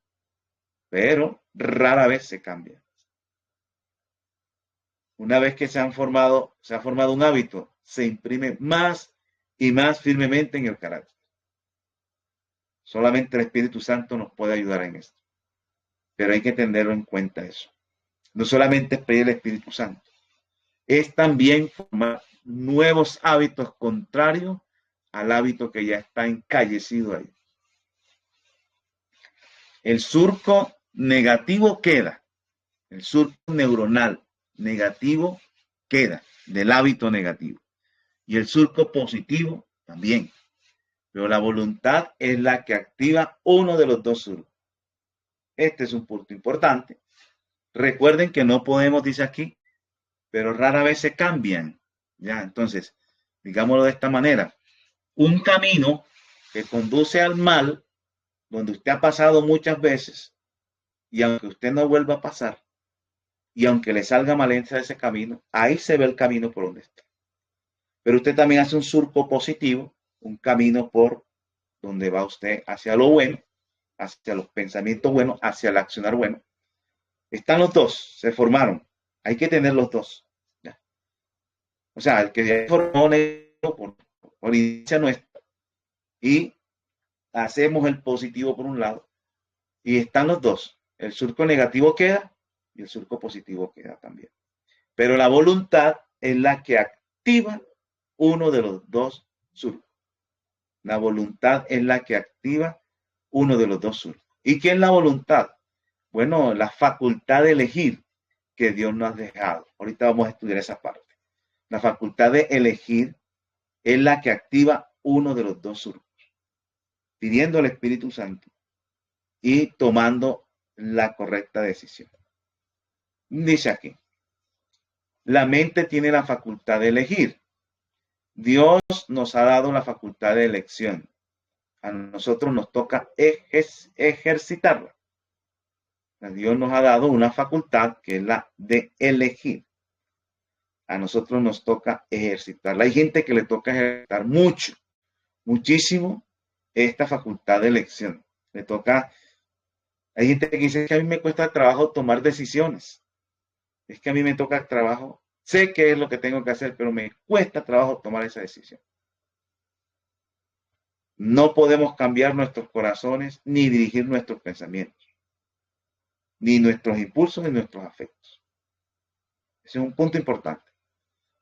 pero rara vez se cambian. Una vez que se ha formado un hábito, se imprime más y más firmemente en el carácter. Solamente el Espíritu Santo nos puede ayudar en esto. Pero hay que tenerlo en cuenta eso. No solamente es pedir el Espíritu Santo, es también formar nuevos hábitos contrarios al hábito que ya está encallecido ahí. El surco negativo queda, el surco neuronal negativo queda del hábito negativo y el surco positivo también. Pero la voluntad es la que activa uno de los dos surcos. Este es un punto importante. Recuerden que no podemos, dice aquí, pero rara vez se cambian. Ya, entonces, digámoslo de esta manera. Un camino que conduce al mal, donde usted ha pasado muchas veces, y aunque usted no vuelva a pasar, y aunque le salga mal de ese camino, ahí se ve el camino por donde está. Pero usted también hace un surco positivo, un camino por donde va usted hacia lo bueno, hacia los pensamientos buenos, hacia el accionar bueno. Están los dos, se formaron. Hay que tener los dos. ¿Ya? O sea, el que ya formó por inicia nuestra y hacemos el positivo por un lado y están los dos. El surco negativo queda y el surco positivo queda también. Pero la voluntad es la que activa uno de los dos surcos. La voluntad es la que activa uno de los dos surcos. ¿Y qué es la voluntad? Bueno, la facultad de elegir que Dios nos ha dejado. Ahorita vamos a estudiar esa parte. La facultad de elegir es la que activa uno de los dos surcos, pidiendo al Espíritu Santo y tomando la correcta decisión. Dice aquí, la mente tiene la facultad de elegir. Dios nos ha dado la facultad de elección. A nosotros nos toca ejercitarla. Dios nos ha dado una facultad que es la de elegir. A nosotros nos toca ejercitarla. Hay gente que le toca ejercitar mucho, muchísimo esta facultad de elección. Le toca, hay gente que dice que a mí me cuesta trabajo tomar decisiones. Es que a mí me toca trabajo, sé qué es lo que tengo que hacer, pero me cuesta trabajo tomar esa decisión. No podemos cambiar nuestros corazones ni dirigir nuestros pensamientos, ni nuestros impulsos ni nuestros afectos. Ese es un punto importante.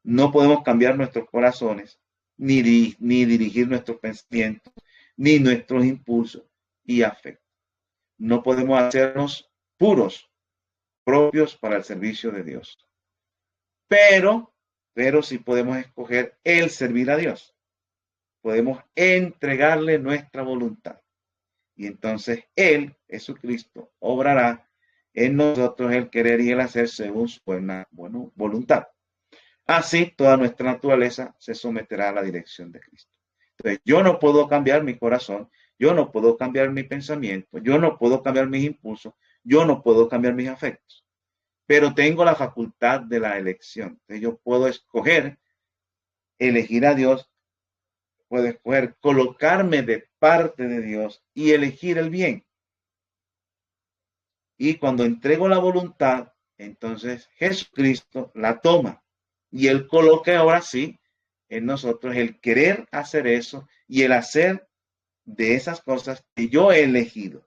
No podemos cambiar nuestros corazones, ni dirigir nuestros pensamientos, ni nuestros impulsos y afectos. No podemos hacernos puros, propios para el servicio de Dios. Pero sí podemos escoger el servir a Dios. Podemos entregarle nuestra voluntad. Y entonces Él, Jesucristo, obrará en nosotros el querer y el hacer según su buena voluntad. Así, toda nuestra naturaleza se someterá a la dirección de Cristo. Entonces, yo no puedo cambiar mi corazón, yo no puedo cambiar mi pensamiento, yo no puedo cambiar mis impulsos, yo no puedo cambiar mis afectos, pero tengo la facultad de la elección. Entonces, yo puedo escoger, elegir a Dios, puedo escoger colocarme de parte de Dios y elegir el bien. Y cuando entrego la voluntad, entonces Jesucristo la toma. Y Él coloca ahora sí en nosotros el querer hacer eso y el hacer de esas cosas que yo he elegido.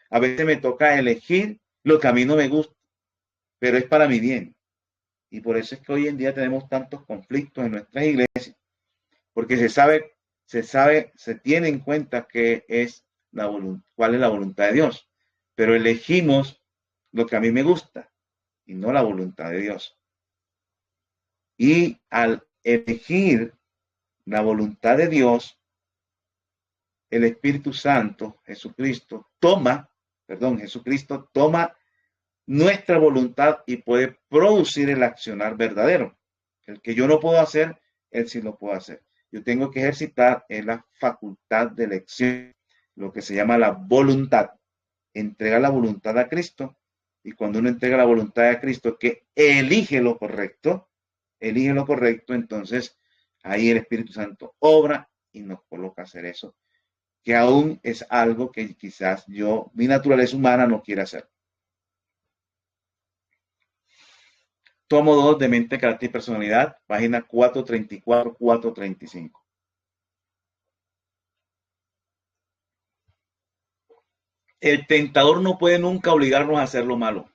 A veces me toca elegir lo que a mí no me gusta, pero es para mi bien. Y por eso es que hoy en día tenemos tantos conflictos en nuestras iglesias, porque se tiene en cuenta que es cuál es la voluntad de Dios, pero elegimos lo que a mí me gusta y no la voluntad de Dios. Y al elegir la voluntad de Dios, el Espíritu Santo, Jesucristo toma nuestra voluntad y puede producir el accionar verdadero. El que yo no puedo hacer, Él sí lo puede hacer. Yo tengo que ejercitar en la facultad de elección, lo que se llama la voluntad. Entregar la voluntad a Cristo. Y cuando uno entrega la voluntad a Cristo, que elige lo correcto, entonces ahí el Espíritu Santo obra y nos coloca a hacer eso, que aún es algo que quizás mi naturaleza humana no quiere hacer. Tomo 2 de Mente, Carácter y Personalidad, página 434, 435. El tentador no puede nunca obligarnos a hacer lo malo.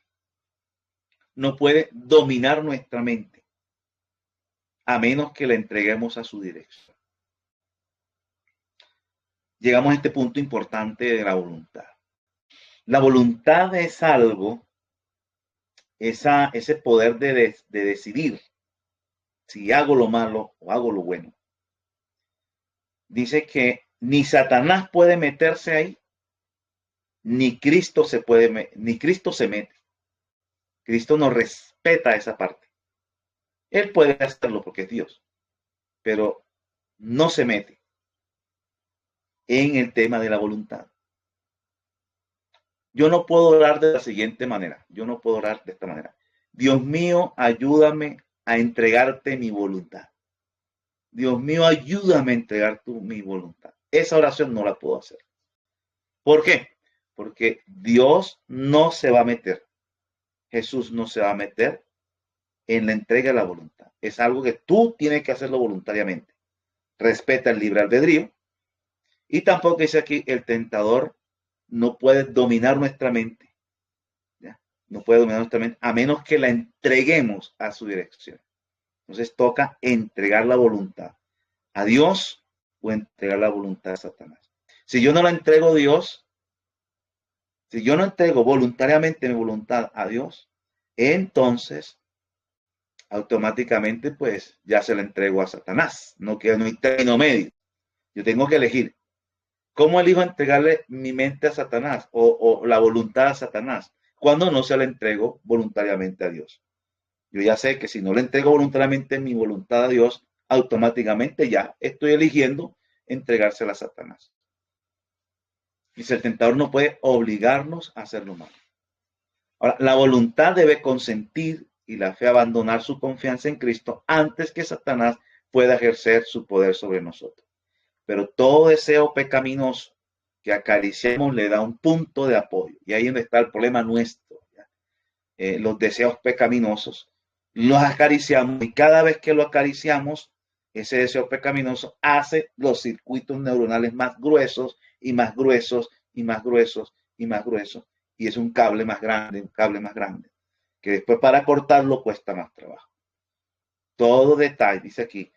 No puede dominar nuestra mente, a menos que la entreguemos a su dirección. Llegamos a este punto importante de la voluntad. La voluntad es algo, ese poder de decidir si hago lo malo o hago lo bueno. Dice que ni Satanás puede meterse ahí, ni Cristo se mete. Cristo no respeta esa parte. Él puede hacerlo porque es Dios, pero no se mete en el tema de la voluntad. Yo no puedo orar de la siguiente manera. Yo no puedo orar de esta manera. Dios mío, ayúdame a entregarte mi voluntad. Dios mío, ayúdame a entregar mi voluntad. Esa oración no la puedo hacer. ¿Por qué? Porque Dios no se va a meter. Jesús no se va a meter en la entrega de la voluntad. Es algo que tú tienes que hacerlo voluntariamente. Respeta el libre albedrío. Y tampoco dice aquí, el tentador no puede dominar nuestra mente. ¿Ya? No puede dominar nuestra mente a menos que la entreguemos a su dirección. Entonces toca entregar la voluntad a Dios o entregar la voluntad a Satanás. Si yo no la entrego a Dios, si yo no entrego voluntariamente mi voluntad a Dios, entonces automáticamente pues ya se la entrego a Satanás. No hay término medio. Yo tengo que elegir. ¿Cómo elijo entregarle mi mente a Satanás o la voluntad a Satanás? Cuando no se la entrego voluntariamente a Dios. Yo ya sé que si no le entrego voluntariamente mi voluntad a Dios, automáticamente ya estoy eligiendo entregársela a Satanás. Dice, el tentador no puede obligarnos a hacer lo malo. Ahora, la voluntad debe consentir y la fe abandonar su confianza en Cristo antes que Satanás pueda ejercer su poder sobre nosotros. Pero todo deseo pecaminoso que acariciamos le da un punto de apoyo. Y ahí es donde está el problema nuestro. Los deseos pecaminosos los acariciamos y cada vez que lo acariciamos, ese deseo pecaminoso hace los circuitos neuronales más gruesos y más gruesos y más gruesos y más gruesos. Y es un cable más grande, que después para cortarlo cuesta más trabajo. Todo detalle, dice aquí,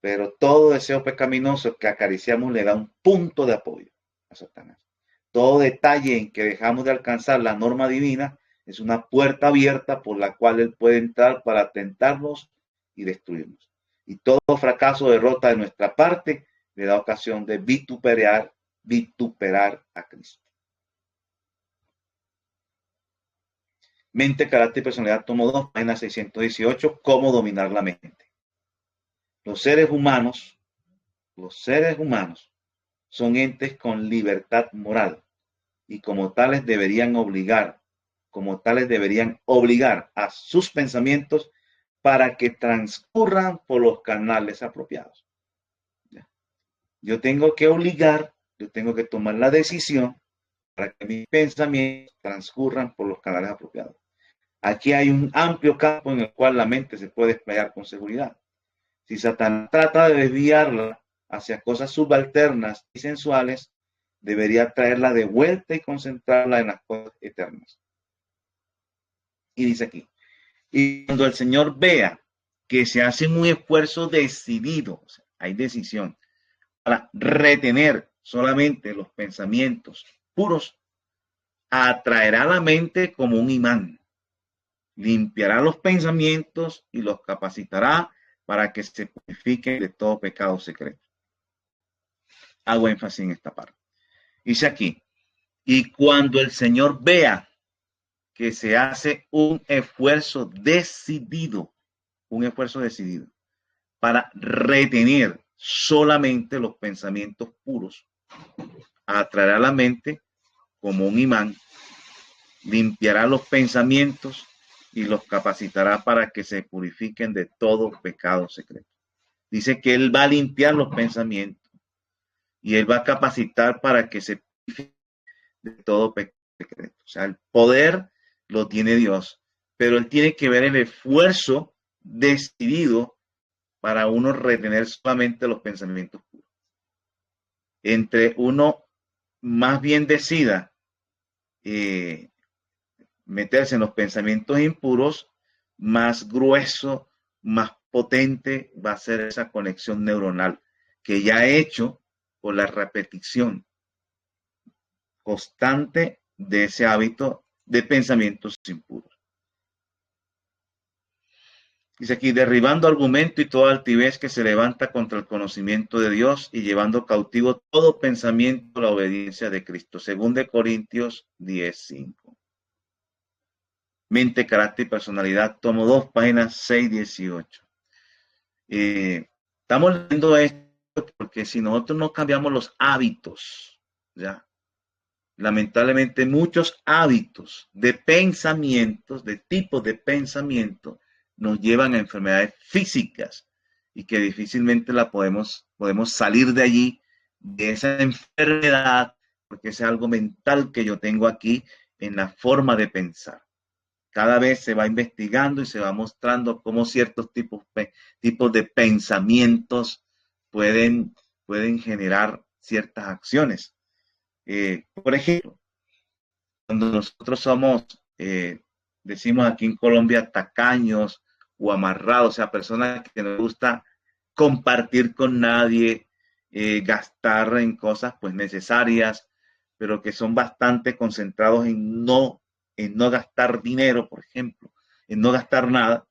pero todo deseo pecaminoso que acariciamos le da un punto de apoyo a Satanás. Todo detalle en que dejamos de alcanzar la norma divina es una puerta abierta por la cual él puede entrar para tentarnos y destruirnos. Y todo fracaso o derrota de nuestra parte le da ocasión de vituperar a Cristo. Mente, Carácter y Personalidad, tomo 2, página 618, cómo dominar la mente. Los seres humanos son entes con libertad moral y como tales deberían obligar a sus pensamientos para que transcurran por los canales apropiados. Yo tengo que tomar la decisión para que mis pensamientos transcurran por los canales apropiados. Aquí hay un amplio campo en el cual la mente se puede desplegar con seguridad. Si Satanás trata de desviarla hacia cosas subalternas y sensuales, debería traerla de vuelta y concentrarla en las cosas eternas. Y dice aquí, y cuando el Señor vea que se hace un esfuerzo decidido, o sea, hay decisión, para retener solamente los pensamientos puros, atraerá la mente como un imán, limpiará los pensamientos y los capacitará para que se purifiquen de todo pecado secreto. Hago énfasis en esta parte. Dice aquí, y cuando el Señor vea que se hace un esfuerzo decidido para retener solamente los pensamientos puros, atraerá la mente como un imán, limpiará los pensamientos y los capacitará para que se purifiquen de todo pecado secreto. Dice que Él va a limpiar los pensamientos y Él va a capacitar para que se purifiquen de todo pecado secreto. O sea, el poder lo tiene Dios, pero Él tiene que ver el esfuerzo decidido para uno retener solamente los pensamientos puros. Entre uno más bien decida meterse en los pensamientos impuros, más grueso, más potente va a ser esa conexión neuronal que ya he hecho por la repetición constante de ese hábito de pensamientos impuros. Dice aquí, derribando argumento y toda altivez que se levanta contra el conocimiento de Dios y llevando cautivo todo pensamiento a la obediencia de Cristo. 2 Corintios 10:5. Mente, carácter y personalidad, tomo 2, páginas 6-18. Estamos leyendo esto porque si nosotros no cambiamos los hábitos, ya, lamentablemente muchos hábitos de pensamientos, de tipos de pensamiento, nos llevan a enfermedades físicas y que difícilmente podemos salir de allí, de esa enfermedad, porque es algo mental que yo tengo aquí en la forma de pensar. Cada vez se va investigando y se va mostrando cómo ciertos tipos de pensamientos pueden generar ciertas acciones. Por ejemplo, cuando nosotros somos, decimos aquí en Colombia, tacaños o amarrados, o sea, personas que nos gusta compartir con nadie, gastar en cosas pues necesarias, pero que son bastante concentrados en no gastar dinero, por ejemplo, en no gastar nada,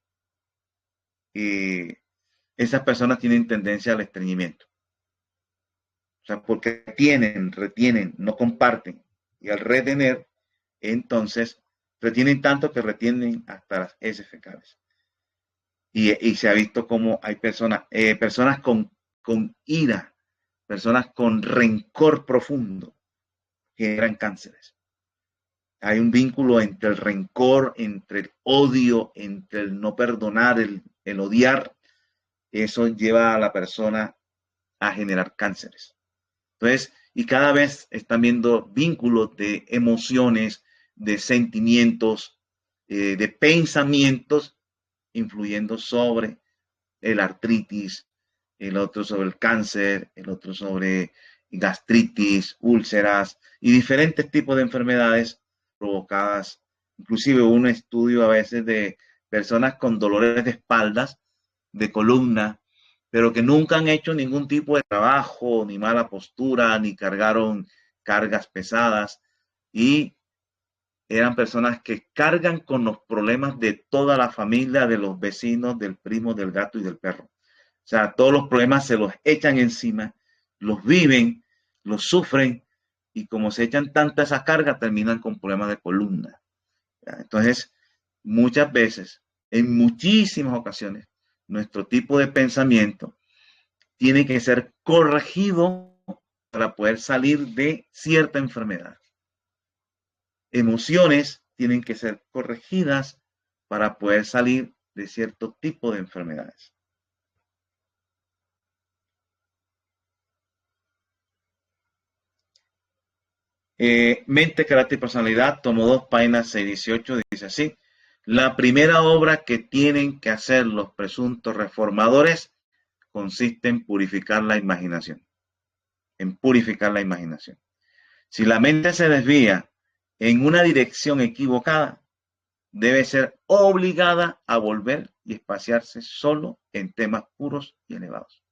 esas personas tienen tendencia al estreñimiento. O sea, porque retienen, no comparten. Y al retener, entonces, retienen tanto que retienen hasta las heces fecales. Y se ha visto como hay personas con ira, personas con rencor profundo, generan cánceres. Hay un vínculo entre el rencor, entre el odio, entre el no perdonar, el odiar. Eso lleva a la persona a generar cánceres. Entonces, y cada vez están viendo vínculos de emociones, de sentimientos, de pensamientos influyendo sobre el artritis, el otro sobre el cáncer, el otro sobre gastritis, úlceras y diferentes tipos de enfermedades provocadas. Inclusive un estudio a veces de personas con dolores de espaldas, de columna, pero que nunca han hecho ningún tipo de trabajo, ni mala postura, ni cargaron cargas pesadas, y eran personas que cargan con los problemas de toda la familia, de los vecinos, del primo, del gato y del perro. O sea, todos los problemas se los echan encima, los viven, los sufren, y como se echan tanta esa carga, terminan con problemas de columna. Entonces, muchas veces, en muchísimas ocasiones, nuestro tipo de pensamiento tiene que ser corregido para poder salir de cierta enfermedad. Emociones tienen que ser corregidas para poder salir de cierto tipo de enfermedades. Mente, carácter y personalidad, tomo 2, páginas 6-18, dice así: la primera obra que tienen que hacer los presuntos reformadores consiste en purificar la imaginación. En purificar la imaginación. Si la mente se desvía en una dirección equivocada, debe ser obligada a volver y espaciarse solo en temas puros y elevados.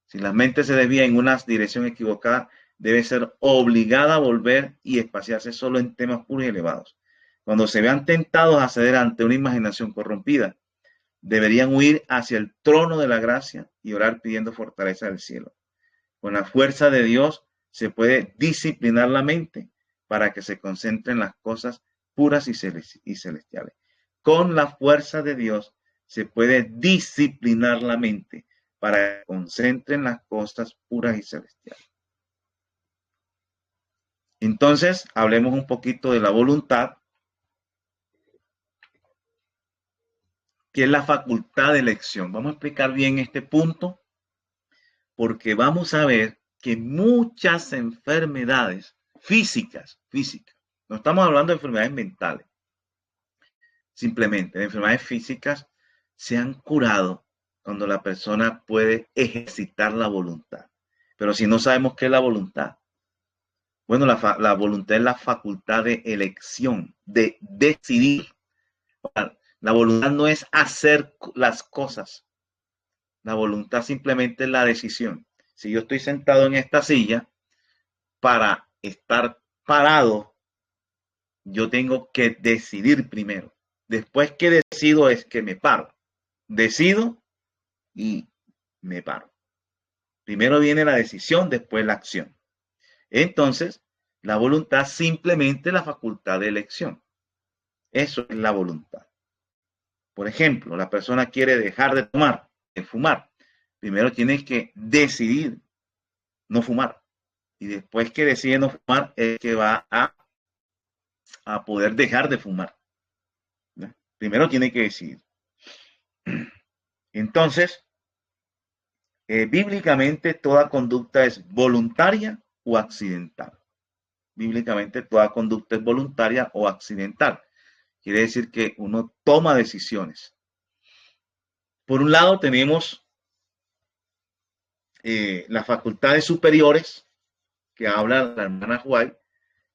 Si la mente se desvía en una dirección equivocada, debe ser obligada a volver y espaciarse solo en temas puros y elevados. Cuando se vean tentados a ceder ante una imaginación corrompida, deberían huir hacia el trono de la gracia y orar pidiendo fortaleza del cielo. Con la fuerza de Dios se puede disciplinar la mente para que se concentre en las cosas puras y celestiales. Con la fuerza de Dios se puede disciplinar la mente para que se concentre en las cosas puras y celestiales. Entonces, hablemos un poquito de la voluntad, que es la facultad de elección. Vamos a explicar bien este punto, porque vamos a ver que muchas enfermedades físicas, no estamos hablando de enfermedades mentales, simplemente de enfermedades físicas, se han curado cuando la persona puede ejercitar la voluntad. Pero si no sabemos qué es la voluntad, bueno, la voluntad es la facultad de elección, de decidir. La voluntad no es hacer las cosas. La voluntad simplemente es la decisión. Si yo estoy sentado en esta silla, para estar parado, yo tengo que decidir primero. Después que decido es que me paro. Decido y me paro. Primero viene la decisión, después la acción. Entonces, la voluntad simplemente es la facultad de elección. Eso es la voluntad. Por ejemplo, la persona quiere dejar de fumar. Primero tiene que decidir no fumar. Y después que decide no fumar, es que va a poder dejar de fumar. ¿No? Primero tiene que decidir. Entonces, bíblicamente toda conducta es voluntaria o accidental. Bíblicamente toda conducta es voluntaria o accidental. Quiere decir que uno toma decisiones. Por un lado tenemos las facultades superiores, que habla la hermana White,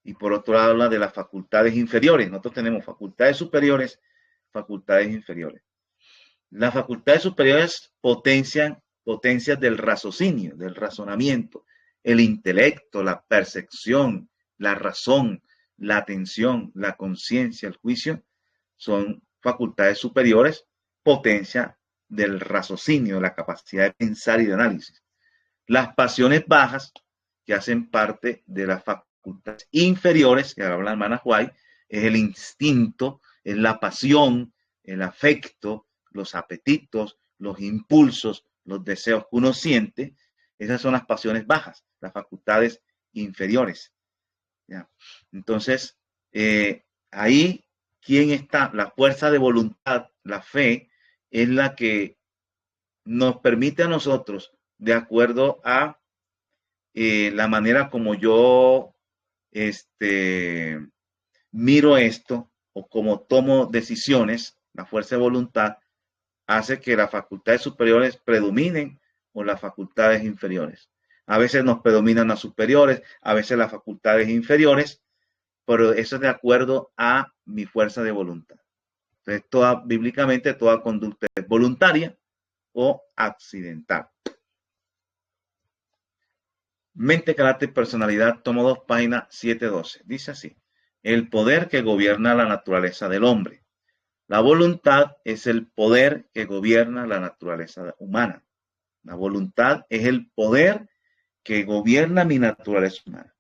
y por otro lado habla de las facultades inferiores. Nosotros tenemos facultades superiores, facultades inferiores. Las facultades superiores potencias del raciocinio, del razonamiento, el intelecto, la percepción, la razón, la atención, la conciencia, el juicio, son facultades superiores, potencia del raciocinio, la capacidad de pensar y de análisis. Las pasiones bajas, que hacen parte de las facultades inferiores, que habla la hermana White, es el instinto, es la pasión, el afecto, los apetitos, los impulsos, los deseos que uno siente. Esas son las pasiones bajas, las facultades inferiores. ¿Ya? Entonces, ahí, ¿quién está? La fuerza de voluntad, la fe, es la que nos permite a nosotros, de acuerdo a la manera como yo miro esto o como tomo decisiones, la fuerza de voluntad hace que las facultades superiores predominen o las facultades inferiores. A veces nos predominan las superiores, a veces las facultades inferiores, pero eso es de acuerdo a mi fuerza de voluntad. Entonces, bíblicamente toda conducta es voluntaria o accidental. Mente, carácter, personalidad, tomo 2, página 712. Dice así: el poder que gobierna la naturaleza del hombre. La voluntad es el poder que gobierna la naturaleza humana. La voluntad es el poder que gobierna mi naturaleza humana,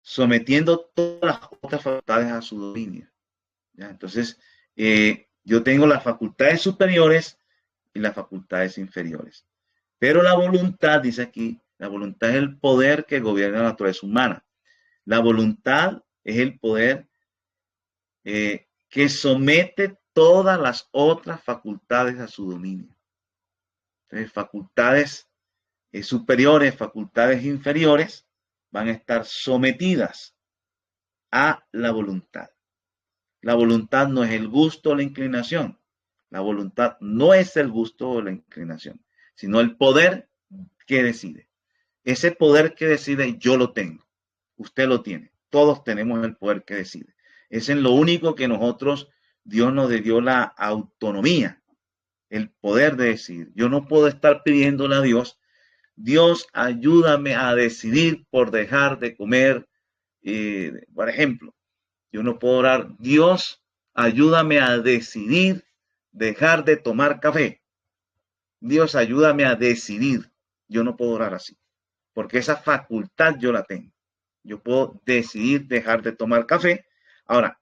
sometiendo todas las otras facultades a su dominio. ¿Ya? Entonces, yo tengo las facultades superiores y las facultades inferiores. Pero la voluntad, dice aquí, la voluntad es el poder que gobierna la naturaleza humana. La voluntad es el poder que somete todas las otras facultades a su dominio. Entonces, facultades superiores, facultades inferiores, van a estar sometidas a la voluntad. La voluntad no es el gusto o la inclinación. La voluntad no es el gusto o la inclinación, sino el poder que decide. Ese poder que decide yo lo tengo. Usted lo tiene. Todos tenemos el poder que decide. Es en lo único que nosotros, Dios nos dio la autonomía, el poder de decidir. Yo no puedo estar pidiéndole a Dios, Dios, ayúdame a decidir por dejar de comer. Por ejemplo, yo no puedo orar, Dios, ayúdame a decidir dejar de tomar café. Dios, ayúdame a decidir. Yo no puedo orar así, porque esa facultad yo la tengo. Yo puedo decidir dejar de tomar café. Ahora,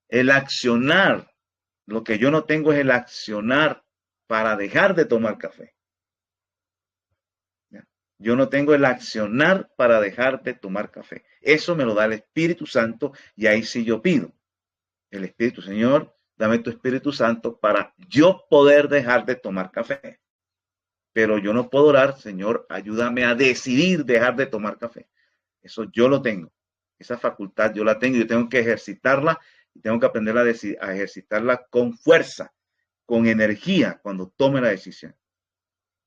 el accionar, lo que yo no tengo es el accionar para dejar de tomar café. ¿Ya? Yo no tengo el accionar para dejar de tomar café. Eso me lo da el Espíritu Santo y ahí sí yo pido. El Espíritu, Señor, dame tu Espíritu Santo para yo poder dejar de tomar café. Pero yo no puedo orar, Señor, ayúdame a decidir dejar de tomar café. Eso yo lo tengo. Esa facultad yo la tengo. Yo tengo que ejercitarla y tengo que aprender a ejercitarla con fuerza, con energía cuando tome la decisión.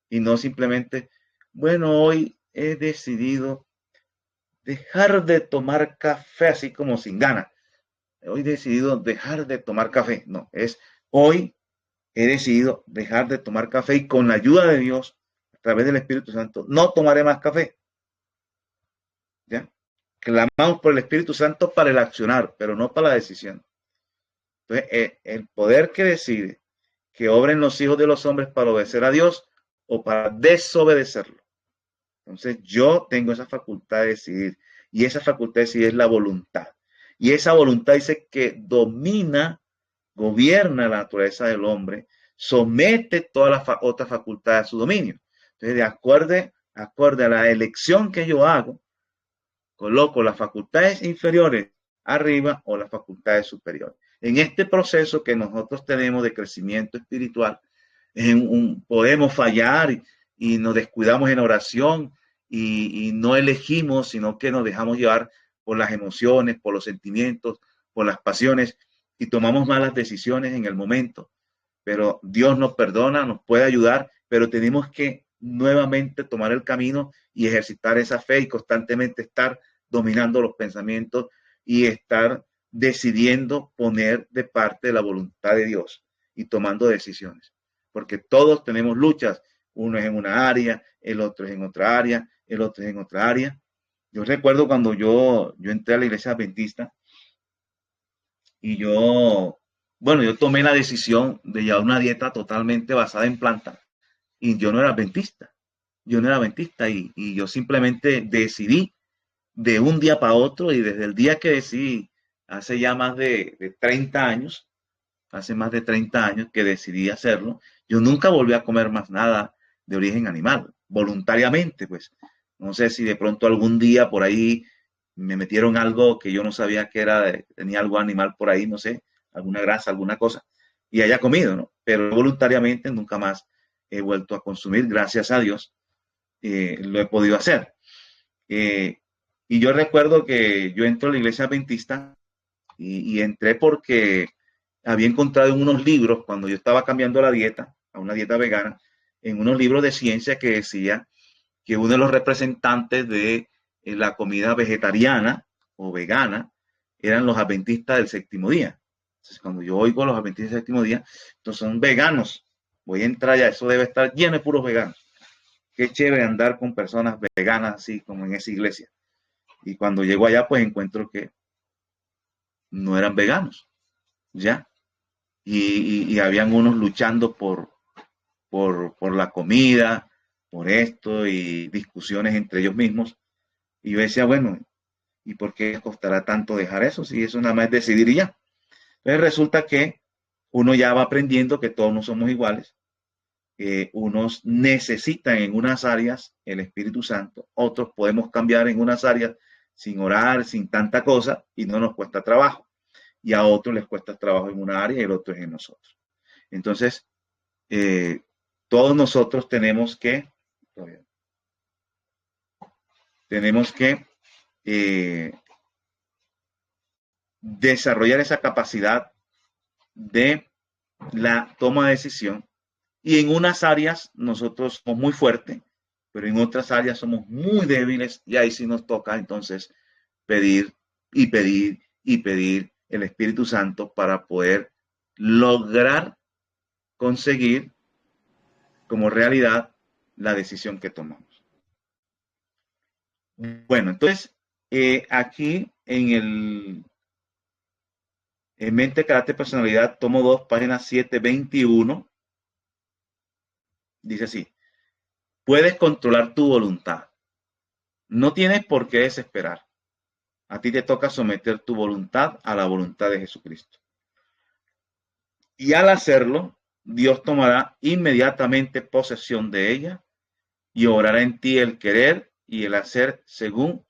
Y no simplemente, bueno, hoy he decidido dejar de tomar café así como sin ganas. Hoy he decidido dejar de tomar café. No, es hoy he decidido dejar de tomar café y con la ayuda de Dios, a través del Espíritu Santo, no tomaré más café. ¿Ya? Clamamos por el Espíritu Santo para el accionar, pero no para la decisión. Entonces, el poder que decide que obren los hijos de los hombres para obedecer a Dios o para desobedecerlo. Entonces, yo tengo esa facultad de decidir y esa facultad de decidir es la voluntad. Y esa voluntad dice que domina, gobierna la naturaleza del hombre, somete todas las otras facultades a su dominio. Entonces, de acuerdo a la elección que yo hago, coloco las facultades inferiores arriba o las facultades superiores. En este proceso que nosotros tenemos de crecimiento espiritual, podemos fallar y nos descuidamos en oración y no elegimos, sino que nos dejamos llevar por las emociones, por los sentimientos, por las pasiones y tomamos malas decisiones en el momento. Pero Dios nos perdona, nos puede ayudar, pero tenemos que nuevamente tomar el camino y ejercitar esa fe y constantemente estar dominando los pensamientos y estar decidiendo poner de parte la voluntad de Dios y tomando decisiones. Porque todos tenemos luchas, uno es en una área, el otro es en otra área, el otro es en otra área. Yo recuerdo cuando yo entré a la iglesia adventista y yo tomé la decisión de llevar una dieta totalmente basada en plantas y yo no era adventista. Yo no era adventista y yo simplemente decidí de un día para otro y desde el día que decidí, hace ya más de 30 años, hace más de 30 años que decidí hacerlo, yo nunca volví a comer más nada de origen animal, voluntariamente, pues. No sé si de pronto algún día por ahí me metieron algo que yo no sabía que era, tenía algo animal por ahí, no sé, alguna grasa, alguna cosa, y haya comido, ¿no? Pero voluntariamente nunca más he vuelto a consumir, gracias a Dios, lo he podido hacer. Y yo recuerdo que yo entro a la iglesia adventista y entré porque había encontrado en unos libros, cuando yo estaba cambiando la dieta, a una dieta vegana, en unos libros de ciencia que decía que uno de los representantes de la comida vegetariana o vegana eran los adventistas del séptimo día. Entonces, cuando yo oigo los adventistas del séptimo día, entonces son veganos. Voy a entrar ya, eso debe estar lleno de puros veganos. Qué chévere andar con personas veganas así como en esa iglesia. Y cuando llego allá, pues encuentro que no eran veganos, ¿ya? Y habían unos luchando por la comida, por esto y discusiones entre ellos mismos. Y yo decía, bueno, ¿y por qué costará tanto dejar eso? Si eso nada más es decidir y ya. Entonces resulta que uno ya va aprendiendo que todos no somos iguales. Unos necesitan en unas áreas el Espíritu Santo, otros podemos cambiar en unas áreas sin orar, sin tanta cosa, y no nos cuesta trabajo. Y a otros les cuesta trabajo en una área y el otro es en nosotros. Entonces, todos nosotros tenemos que desarrollar esa capacidad de la toma de decisión. Y en unas áreas nosotros somos muy fuertes, pero en otras áreas somos muy débiles y ahí sí nos toca entonces pedir y pedir y pedir el Espíritu Santo para poder lograr conseguir como realidad la decisión que tomamos. Bueno, entonces aquí en Mente, Carácter, Personalidad, tomo 2, página 721, dice así: puedes controlar tu voluntad. No tienes por qué desesperar. A ti te toca someter tu voluntad a la voluntad de Jesucristo. Y al hacerlo, Dios tomará inmediatamente posesión de ella y obrará en ti el querer y el hacer según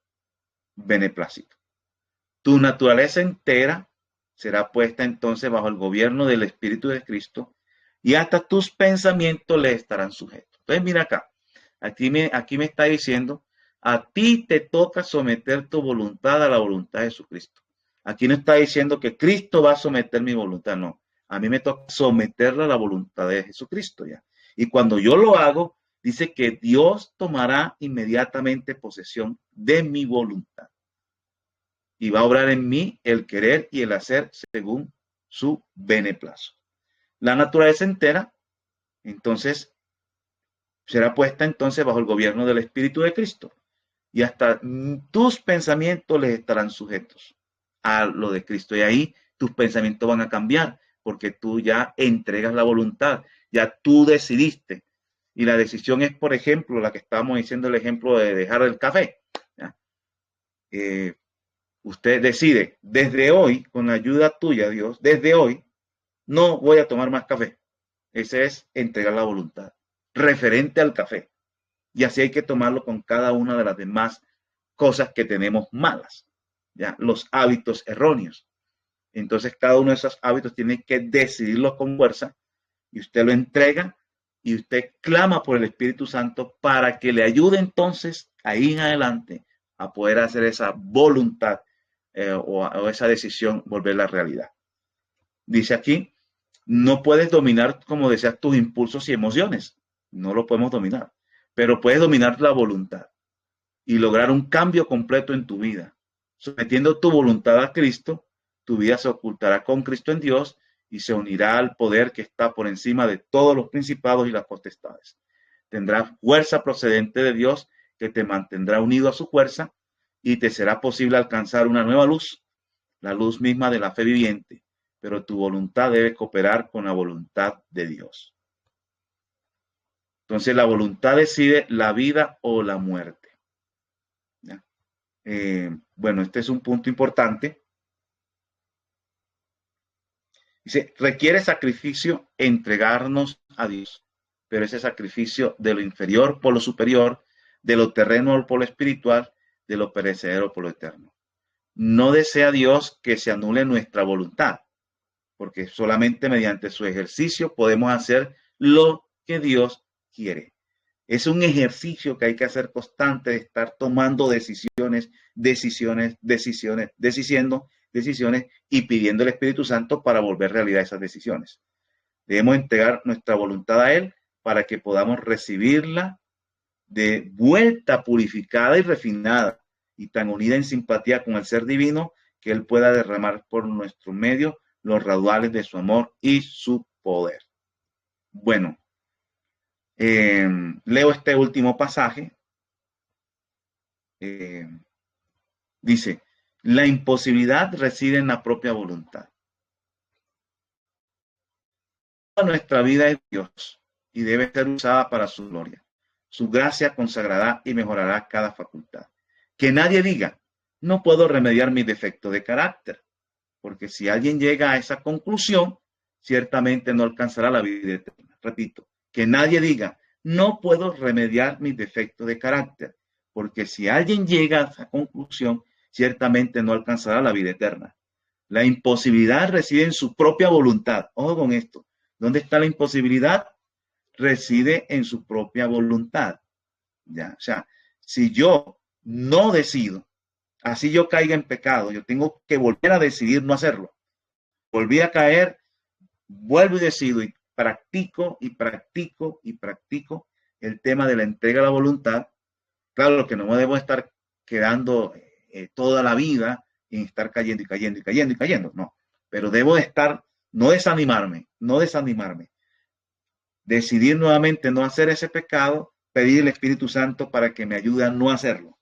beneplácito. Tu naturaleza entera será puesta entonces bajo el gobierno del Espíritu de Cristo y hasta tus pensamientos le estarán sujetos. Entonces mira acá, aquí me está diciendo, a ti te toca someter tu voluntad a la voluntad de Jesucristo. Aquí no está diciendo que Cristo va a someter mi voluntad, no. A mí me toca someterla a la voluntad de Jesucristo ya. Y cuando yo lo hago, dice que Dios tomará inmediatamente posesión de mi voluntad y va a obrar en mí el querer y el hacer según su beneplácito. La naturaleza entera, entonces, será puesta entonces bajo el gobierno del Espíritu de Cristo y hasta tus pensamientos les estarán sujetos a lo de Cristo y ahí tus pensamientos van a cambiar porque tú ya entregas la voluntad, ya tú decidiste y la decisión es, por ejemplo, la que estábamos diciendo, el ejemplo de dejar el café. Usted decide, desde hoy, con la ayuda tuya, Dios, desde hoy, no voy a tomar más café. Ese es entregar la voluntad, referente al café. Y así hay que tomarlo con cada una de las demás cosas que tenemos malas, ¿ya? Los hábitos erróneos. Entonces, cada uno de esos hábitos tiene que decidirlo con fuerza y usted lo entrega y usted clama por el Espíritu Santo para que le ayude entonces, ahí en adelante, a poder hacer esa voluntad o esa decisión, volverla realidad. Dice aquí, no puedes dominar, como decías, tus impulsos y emociones. No lo podemos dominar, pero puedes dominar la voluntad y lograr un cambio completo en tu vida. Sometiendo tu voluntad a Cristo, tu vida se ocultará con Cristo en Dios y se unirá al poder que está por encima de todos los principados y las potestades. Tendrás fuerza procedente de Dios que te mantendrá unido a su fuerza y te será posible alcanzar una nueva luz, la luz misma de la fe viviente, pero tu voluntad debe cooperar con la voluntad de Dios. Entonces la voluntad decide la vida o la muerte. Bueno, este es un punto importante. Dice, requiere sacrificio entregarnos a Dios, pero ese sacrificio de lo inferior por lo superior, de lo terreno por lo espiritual, de lo perecedero por lo eterno. No desea Dios que se anule nuestra voluntad, porque solamente mediante su ejercicio podemos hacer lo que Dios quiere. Es un ejercicio que hay que hacer constante de estar tomando decisiones y pidiendo el Espíritu Santo para volver realidad esas decisiones. Debemos entregar nuestra voluntad a Él para que podamos recibirla de vuelta purificada y refinada y tan unida en simpatía con el ser divino que Él pueda derramar por nuestro medio los raudales de su amor y su poder. Bueno, leo este último pasaje. Dice, la imposibilidad reside en la propia voluntad. Nuestra vida es Dios y debe ser usada para su gloria. Su gracia consagrará y mejorará cada facultad. Que nadie diga, no puedo remediar mi defecto de carácter, porque si alguien llega a esa conclusión, ciertamente no alcanzará la vida eterna. Repito, que nadie diga, no puedo remediar mi defecto de carácter, porque si alguien llega a esa conclusión, ciertamente no alcanzará la vida eterna. La imposibilidad reside en su propia voluntad. Ojo con esto. ¿Dónde está la imposibilidad? Reside en su propia voluntad. ¿Ya? O sea, si yo no decido, así yo caiga en pecado, yo tengo que volver a decidir no hacerlo. Volví a caer, vuelvo y decido y practico el tema de la entrega a la voluntad. Claro que no me debo estar quedando toda la vida en estar cayendo, no. Pero debo de estar, no desanimarme, decidir nuevamente no hacer ese pecado, pedir el Espíritu Santo para que me ayude a no hacerlo.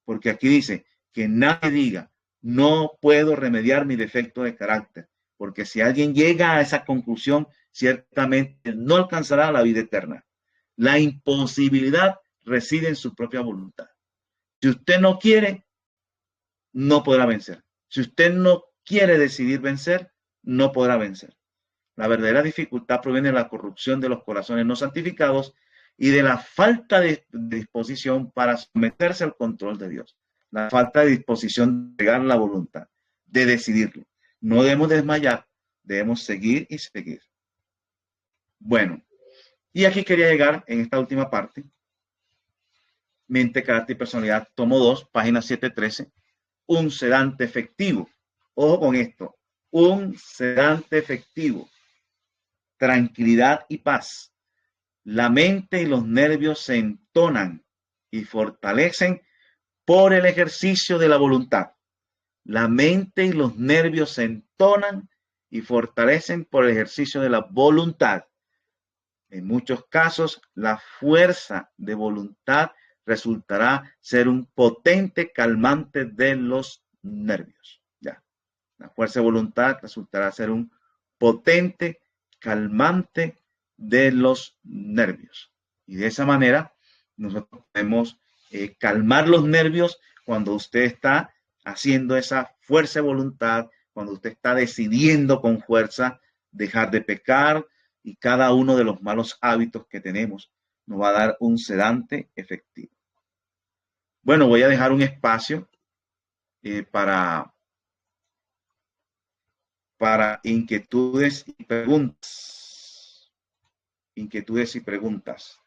Porque aquí dice que nadie diga, no puedo remediar mi defecto de carácter, porque si alguien llega a esa conclusión, ciertamente no alcanzará la vida eterna. La imposibilidad reside en su propia voluntad. Si usted no quiere, no podrá vencer. Si usted no quiere decidir vencer, no podrá vencer. La verdadera dificultad proviene de la corrupción de los corazones no santificados y de la falta de disposición para someterse al control de Dios. La falta de disposición de llegar a la voluntad, de decidirlo. No debemos desmayar, debemos seguir y seguir. Bueno, y aquí quería llegar en esta última parte. Mente, carácter y personalidad, tomo 2, página 713. Un sedante efectivo. Ojo con esto. Un sedante efectivo. Tranquilidad y paz. La mente y los nervios se entonan y fortalecen por el ejercicio de la voluntad. La mente y los nervios se entonan y fortalecen por el ejercicio de la voluntad. En muchos casos, la fuerza de voluntad resultará ser un potente calmante de los nervios. Ya. La fuerza de voluntad resultará ser un potente calmante de los nervios. Y de esa manera, nosotros podemos calmar los nervios cuando usted está haciendo esa fuerza de voluntad, cuando usted está decidiendo con fuerza dejar de pecar, y cada uno de los malos hábitos que tenemos nos va a dar un sedante efectivo. Bueno, voy a dejar un espacio para inquietudes y preguntas. Inquietudes y preguntas.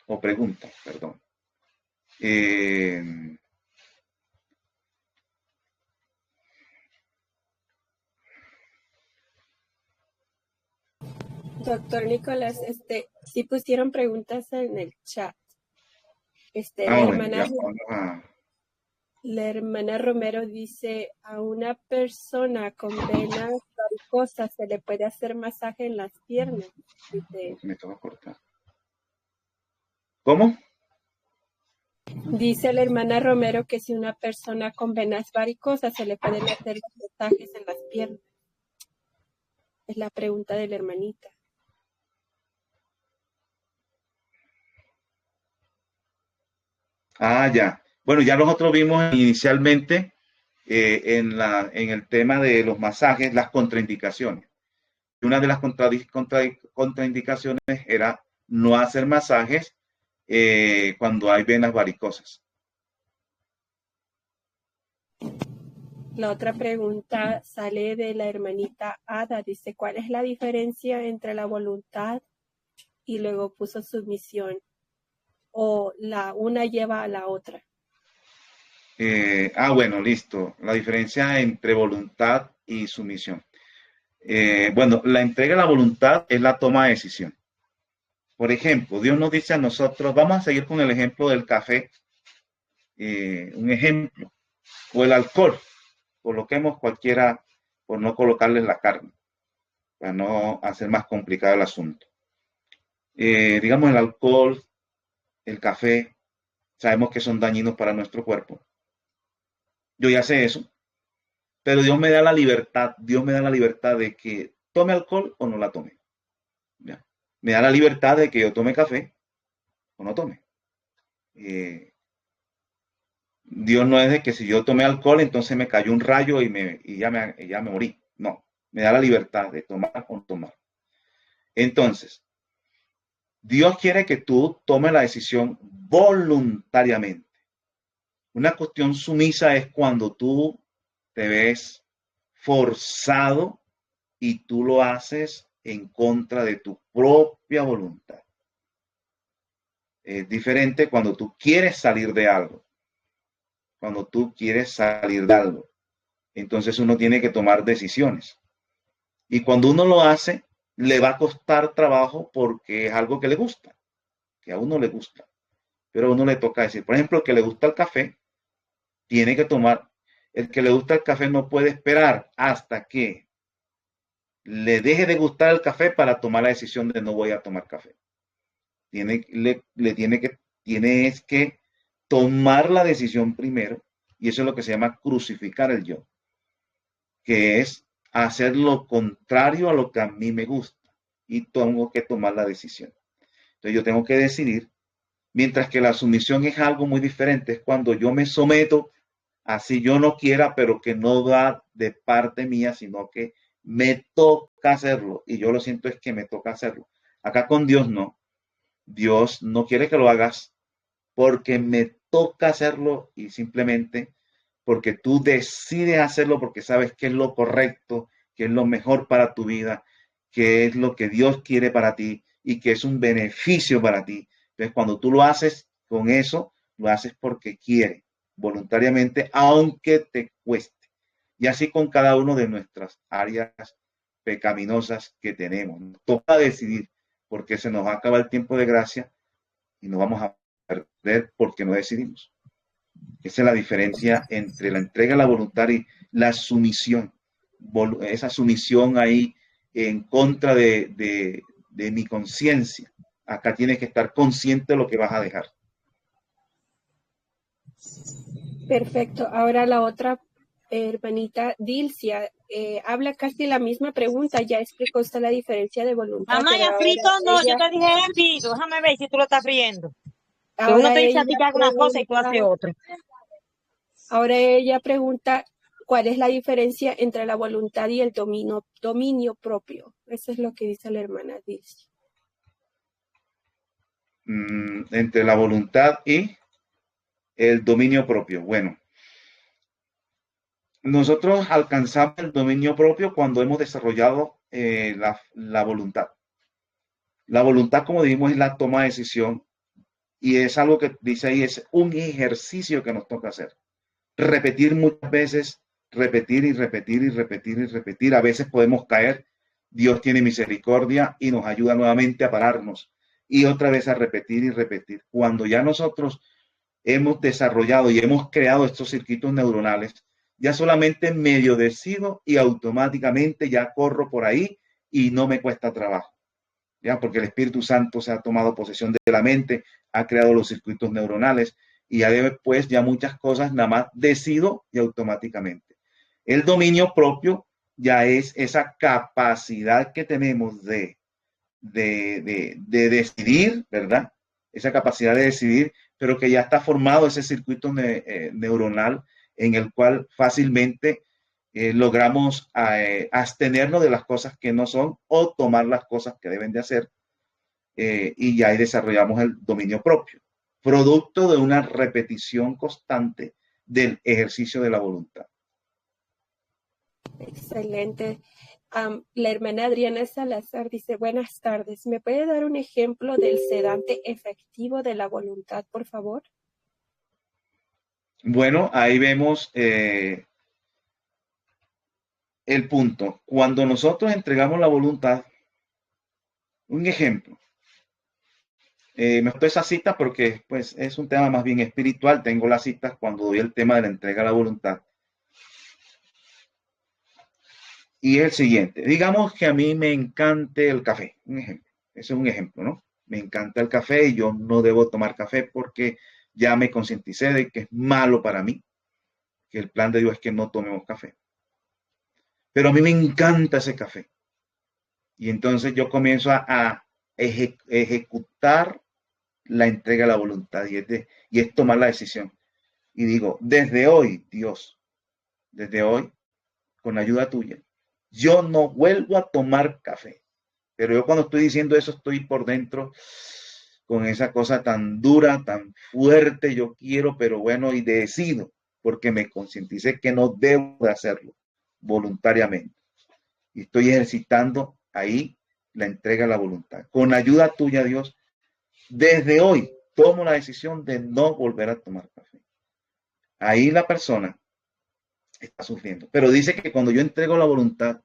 O preguntas, perdón. Doctor Nicolás, sí pusieron preguntas en el chat. La hermana Romero dice, a una persona con venas varicosas se le puede hacer masaje en las piernas. Me toca cortar. ¿Cómo? Dice la hermana Romero que si una persona con venas varicosas se le pueden hacer masajes en las piernas. Es la pregunta de la hermanita. Ah, ya. Bueno, ya nosotros vimos inicialmente en el tema de los masajes las contraindicaciones. Una de las contraindicaciones era no hacer masajes cuando hay venas varicosas. La otra pregunta sale de la hermanita Ada. Dice, ¿cuál es la diferencia entre la voluntad y luego puso sumisión? ¿O la una lleva a la otra? Bueno, listo. La diferencia entre voluntad y sumisión. Bueno, la entrega de la voluntad es la toma de decisión. Por ejemplo, Dios nos dice a nosotros, vamos a seguir con el ejemplo del café, un ejemplo, o el alcohol. Coloquemos cualquiera por no colocarles la carne, para no hacer más complicado el asunto. Digamos el alcohol, el café, sabemos que son dañinos para nuestro cuerpo. Yo ya sé eso, pero Dios me da la libertad de que tome alcohol o no la tome. ¿Ya? Me da la libertad de que yo tome café o no tome. Dios no es de que si yo tomé alcohol, entonces me cayó un rayo y ya me morí. No, me da la libertad de tomar o no tomar. Entonces, Dios quiere que tú tomes la decisión voluntariamente. Una cuestión sumisa es cuando tú te ves forzado y tú lo haces en contra de tu propia voluntad. Es diferente cuando tú quieres salir de algo. Cuando tú quieres salir de algo, entonces uno tiene que tomar decisiones. Y cuando uno lo hace, le va a costar trabajo porque es algo que le gusta, que a uno le gusta. Pero a uno le toca decir, por ejemplo, el que le gusta el café, tiene que tomar. El que le gusta el café no puede esperar hasta que le deje de gustar el café para tomar la decisión de no voy a tomar café. Tienes que tomar la decisión primero, y eso es lo que se llama crucificar el yo, que es hacer lo contrario a lo que a mí me gusta, y tengo que tomar la decisión. Entonces yo tengo que decidir, mientras que la sumisión es algo muy diferente, es cuando yo me someto así yo no quiera, pero que no va de parte mía, sino que me toca hacerlo, y yo lo siento es que me toca hacerlo. Acá con Dios no. Dios no quiere que lo hagas porque me toca hacerlo y simplemente porque tú decides hacerlo porque sabes que es lo correcto, que es lo mejor para tu vida, que es lo que Dios quiere para ti y que es un beneficio para ti. Entonces, cuando tú lo haces con eso, lo haces porque quiere, voluntariamente, aunque te cueste. Y así con cada uno de nuestras áreas pecaminosas que tenemos. Nos toca decidir porque se nos acaba el tiempo de gracia y nos vamos a perder porque no decidimos. Esa es la diferencia entre la entrega a la voluntad y la sumisión. Esa sumisión ahí en contra de mi conciencia. Acá tienes que estar consciente de lo que vas a dejar. Perfecto. Ahora la otra hermanita Dilcia habla casi la misma pregunta. Ya explicó usted la diferencia de voluntad. Mamá, Pero ya ahora frito no, yo ella, te dije hervido. Déjame ver si tú lo estás friendo. Que uno ahora te dice a ti ella que haga una cosa y tú haces pregunta, otra. ahora ella pregunta cuál es la diferencia entre la voluntad y el dominio propio. Eso es lo que dice la hermana Dilcia. Entre la voluntad y el dominio propio. Bueno, nosotros alcanzamos el dominio propio cuando hemos desarrollado la voluntad. La voluntad, como dijimos, es la toma de decisión y es algo que dice ahí, es un ejercicio que nos toca hacer. Repetir muchas veces, repetir y repetir y repetir y repetir. A veces podemos caer. Dios tiene misericordia y nos ayuda nuevamente a pararnos y otra vez a repetir y repetir. Cuando ya nosotros hemos desarrollado y hemos creado estos circuitos neuronales, ya solamente medio decido y automáticamente ya corro por ahí y no me cuesta trabajo. ¿Ya? Porque el Espíritu Santo se ha tomado posesión de la mente, ha creado los circuitos neuronales y ya después ya muchas cosas nada más decido y automáticamente. El dominio propio ya es esa capacidad que tenemos de decidir, ¿verdad? Esa capacidad de decidir, pero que ya está formado ese circuito neuronal en el cual fácilmente logramos abstenernos de las cosas que no son o tomar las cosas que deben de hacer y ya ahí desarrollamos el dominio propio, producto de una repetición constante del ejercicio de la voluntad. Excelente. La hermana Adriana Salazar dice, buenas tardes. ¿Me puede dar un ejemplo del sedante efectivo de la voluntad, por favor? Bueno, ahí vemos el punto. Cuando nosotros entregamos la voluntad, un ejemplo, me estoy esa cita porque pues, es un tema más bien espiritual. Tengo las citas cuando doy el tema de la entrega a la voluntad. Y es el siguiente. Digamos que a mí me encante el café. Un ejemplo. Ese es un ejemplo, ¿no? Me encanta el café y yo no debo tomar café porque ya me concienticé de que es malo para mí. Que el plan de Dios es que no tomemos café. Pero a mí me encanta ese café. Y entonces yo comienzo a ejecutar la entrega a la voluntad y es tomar la decisión. Y digo, desde hoy, Dios, desde hoy, con la ayuda tuya, yo no vuelvo a tomar café. Pero yo cuando estoy diciendo eso, estoy por dentro con esa cosa tan dura, tan fuerte, yo quiero, pero bueno, y decido, porque me concienticé que no debo de hacerlo voluntariamente. Y estoy ejercitando ahí la entrega a la voluntad. Con ayuda tuya, Dios, desde hoy tomo la decisión de no volver a tomar café. Ahí la persona está sufriendo. Pero dice que cuando yo entrego la voluntad,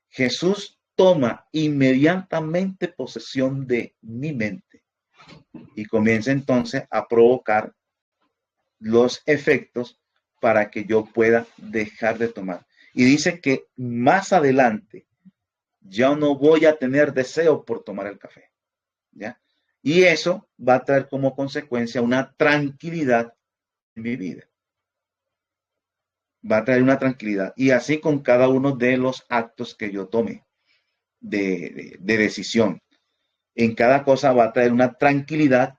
Jesús toma inmediatamente posesión de mi mente y comienza entonces a provocar los efectos para que yo pueda dejar de tomar. Y dice que más adelante ya no voy a tener deseo por tomar el café. ¿Ya? Y eso va a traer como consecuencia una tranquilidad en mi vida. Va a traer una tranquilidad. Y así con cada uno de los actos que yo tome de decisión. En cada cosa va a traer una tranquilidad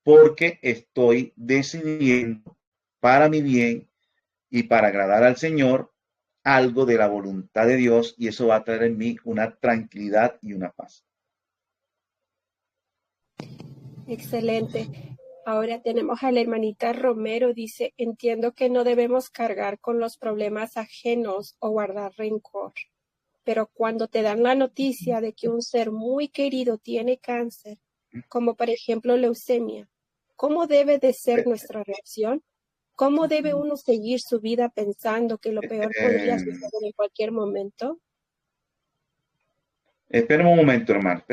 porque estoy decidiendo para mi bien y para agradar al Señor algo de la voluntad de Dios y eso va a traer en mí una tranquilidad y una paz. Excelente. Ahora tenemos a la hermanita Romero. Dice, entiendo que no debemos cargar con los problemas ajenos o guardar rencor. Pero cuando te dan la noticia de que un ser muy querido tiene cáncer, como por ejemplo leucemia, ¿cómo debe de ser nuestra reacción? ¿Cómo debe uno seguir su vida pensando que lo peor podría suceder en cualquier momento? Espera un momento, hermano.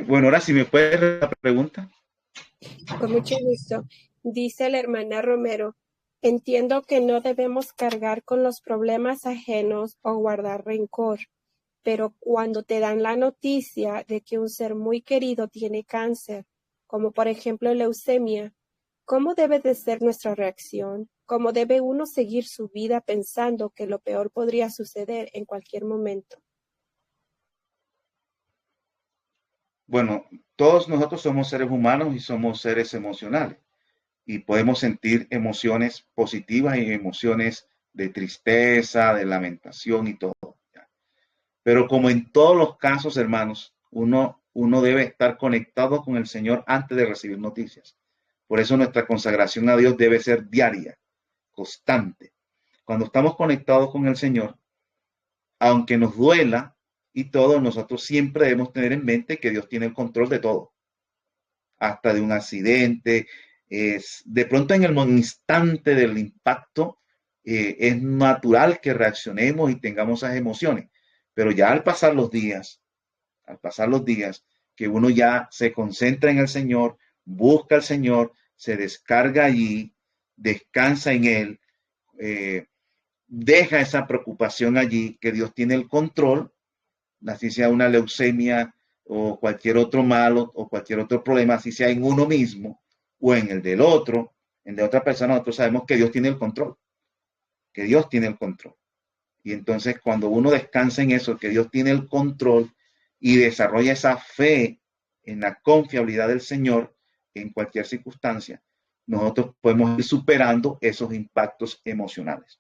Bueno, ahora si me puedes repetir la pregunta. Con mucho gusto. Dice la hermana Romero, entiendo que no debemos cargar con los problemas ajenos o guardar rencor, pero cuando te dan la noticia de que un ser muy querido tiene cáncer, como por ejemplo leucemia, ¿cómo debe de ser nuestra reacción? ¿Cómo debe uno seguir su vida pensando que lo peor podría suceder en cualquier momento? Bueno, todos nosotros somos seres humanos y somos seres emocionales y podemos sentir emociones positivas y emociones de tristeza, de lamentación y todo. Pero como en todos los casos, hermanos, uno debe estar conectado con el Señor antes de recibir noticias. Por eso nuestra consagración a Dios debe ser diaria, constante. Cuando estamos conectados con el Señor, aunque nos duela y todo, nosotros siempre debemos tener en mente que Dios tiene el control de todo, hasta de un accidente. De pronto en el instante del impacto, es natural que reaccionemos y tengamos esas emociones, pero ya al pasar los días, que uno ya se concentra en el Señor, busca al Señor, se descarga allí, descansa en Él, eh, deja esa preocupación allí, que Dios tiene el control, así sea una leucemia o cualquier otro malo o cualquier otro problema, así sea en uno mismo o en el del otro, en el de otra persona, nosotros sabemos que Dios tiene el control, que Dios tiene el control. Y entonces cuando uno descansa en eso, que Dios tiene el control y desarrolla esa fe en la confiabilidad del Señor en cualquier circunstancia, nosotros podemos ir superando esos impactos emocionales.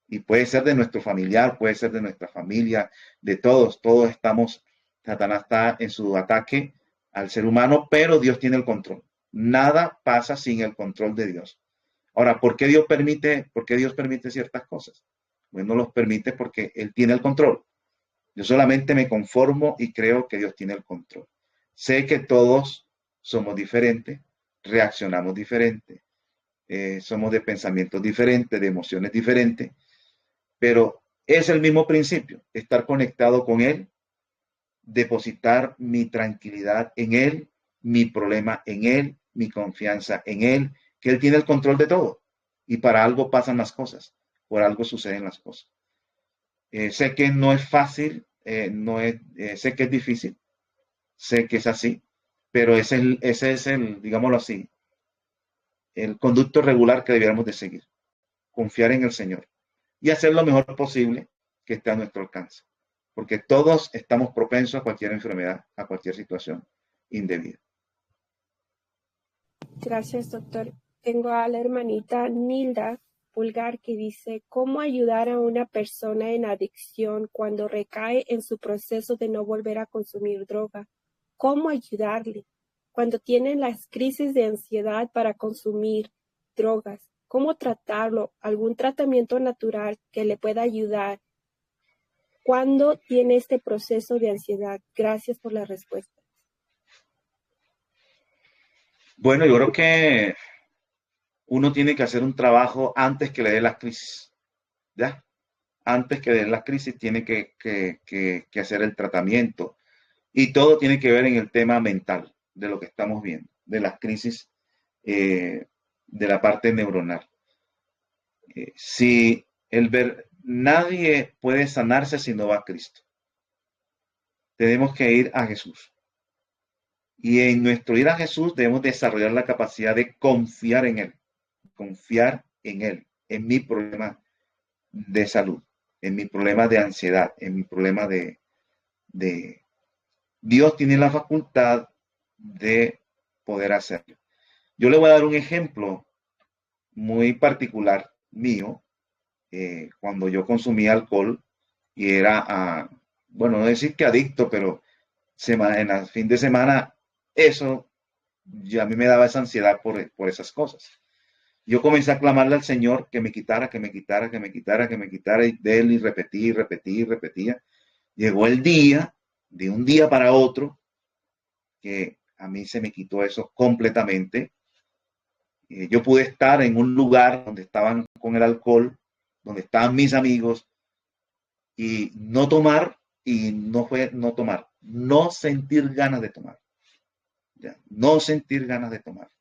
Y puede ser de nuestro familiar, puede ser de nuestra familia, de todos. Todos estamos, Satanás está en su ataque al ser humano, pero Dios tiene el control. Nada pasa sin el control de Dios. Ahora, por qué Dios permite ciertas cosas? Bueno, los permite porque Él tiene el control. Yo solamente me conformo y creo que Dios tiene el control. Sé que todos somos diferentes, reaccionamos diferentes, somos de pensamientos diferentes, de emociones diferentes, pero es el mismo principio, estar conectado con Él, depositar mi tranquilidad en Él, mi problema en Él, mi confianza en Él, que Él tiene el control de todo. Y para algo pasan las cosas, por algo suceden las cosas. Sé que no es fácil, sé que es difícil, sé que es así, pero ese es el, digámoslo así, el conducto regular que debiéramos de seguir. Confiar en el Señor y hacer lo mejor posible que esté a nuestro alcance. Porque todos estamos propensos a cualquier enfermedad, a cualquier situación indebida. Gracias, doctor. Tengo a la hermanita Nilda Pulgar que dice, ¿cómo ayudar a una persona en adicción cuando recae en su proceso de no volver a consumir droga? ¿Cómo ayudarle cuando tienen las crisis de ansiedad para consumir drogas? ¿Cómo tratarlo? ¿Algún tratamiento natural que le pueda ayudar cuando tiene este proceso de ansiedad? Gracias por la respuesta. Bueno, yo creo que uno tiene que hacer un trabajo antes que le dé la crisis, ¿ya? Antes que le dé la crisis tiene que hacer el tratamiento. Y todo tiene que ver en el tema mental, de lo que estamos viendo, de las crisis, de la parte neuronal. Si nadie puede sanarse si no va a Cristo. Tenemos que ir a Jesús. Y en nuestro ir a Jesús debemos desarrollar la capacidad de confiar en Él, en mi problema de salud, en mi problema de ansiedad, en mi problema de Dios tiene la facultad de poder hacerlo. Yo le voy a dar un ejemplo muy particular mío, cuando yo consumía alcohol y era, bueno, no decir que adicto, pero en el fin de semana, eso ya a mí me daba esa ansiedad por esas cosas. Yo comencé a clamarle al Señor que me quitara, que me quitara, que me quitara, que me quitara, y de él, y repetí, repetí, repetía. Llegó el día, de un día para otro, que a mí se me quitó eso completamente. Yo pude estar en un lugar donde estaban con el alcohol, donde estaban mis amigos, y no tomar, y no fue no tomar, no sentir ganas de tomar. Ya, no sentir ganas de tomar.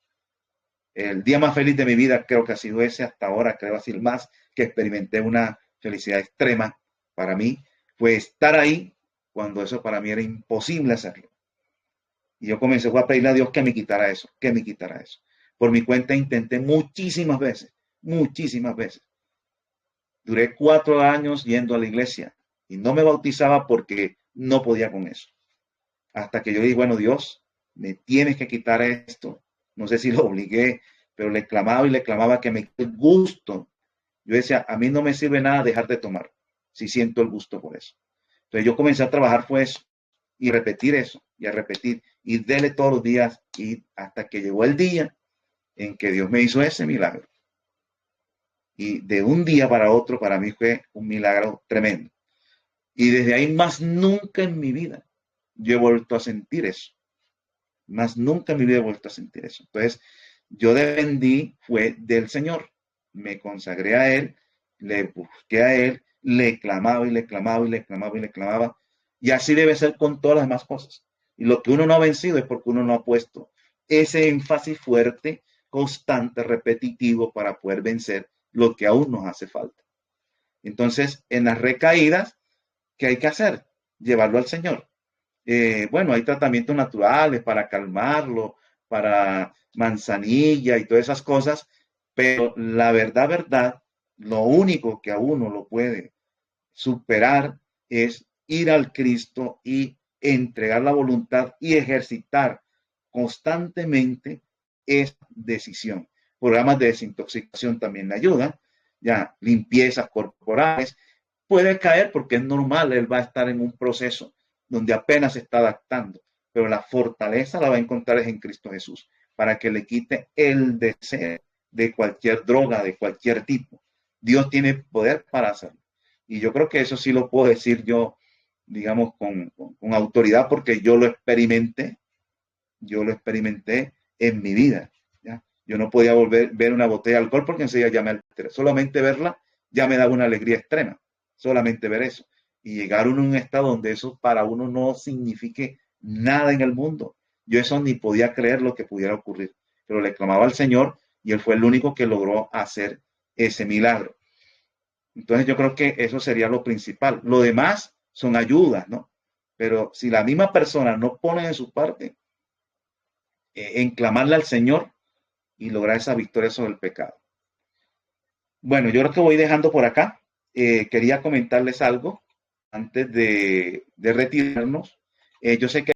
El día más feliz de mi vida creo que ha sido ese, hasta ahora creo así el más, que experimenté una felicidad extrema para mí, fue estar ahí cuando eso para mí era imposible hacerlo. Y yo comencé a pedirle a Dios que me quitara eso, que me quitara eso. Por mi cuenta intenté muchísimas veces, muchísimas veces. Duré 4 años yendo a la iglesia y no me bautizaba porque no podía con eso. Hasta que yo dije, bueno, Dios, me tienes que quitar esto. No sé si lo obligué, pero le clamaba y le clamaba que me quite el gusto. Yo decía, a mí no me sirve nada dejar de tomar si siento el gusto por eso. Entonces yo comencé a trabajar fue eso, y repetir eso, y a repetir, y dele todos los días, y hasta que llegó el día en que Dios me hizo ese milagro. Y de un día para otro, para mí fue un milagro tremendo. Y desde ahí más nunca en mi vida yo he vuelto a sentir eso. Más nunca en mi vida he vuelto a sentir eso. Entonces, yo dependí, fue del Señor. Me consagré a Él, le busqué a Él, le clamaba y le clamaba y le clamaba y le clamaba. Y así debe ser con todas las demás cosas. Y lo que uno no ha vencido es porque uno no ha puesto ese énfasis fuerte, constante, repetitivo para poder vencer lo que aún nos hace falta. Entonces, en las recaídas, ¿qué hay que hacer? Llevarlo al Señor. Bueno, hay tratamientos naturales para calmarlo, para manzanilla y todas esas cosas, pero la verdad, lo único que a uno lo puede superar es ir al Cristo y entregar la voluntad y ejercitar constantemente esa decisión. Programas de desintoxicación también le ayudan, ya limpiezas corporales. Puede caer porque es normal, él va a estar en un proceso donde apenas se está adaptando, pero la fortaleza la va a encontrar en Cristo Jesús para que le quite el deseo de cualquier droga, de cualquier tipo. Dios tiene poder para hacerlo. Y yo creo que eso sí lo puedo decir yo, digamos, con autoridad, porque yo lo experimenté en mi vida. ¿Ya? Yo no podía ver una botella de alcohol porque enseguida ya me alteré. Solamente verla ya me daba una alegría extrema, solamente ver eso. Y llegar uno a un estado donde eso para uno no signifique nada en el mundo. Yo eso ni podía creer lo que pudiera ocurrir, pero le clamaba al Señor y Él fue el único que logró hacer ese milagro. Entonces yo creo que eso sería lo principal. Lo demás son ayudas, ¿no? Pero si la misma persona no pone de su parte en clamarle al Señor y lograr esa victoria sobre el pecado. Bueno, yo creo que voy dejando por acá. Quería comentarles algo antes de retirarnos. Yo sé que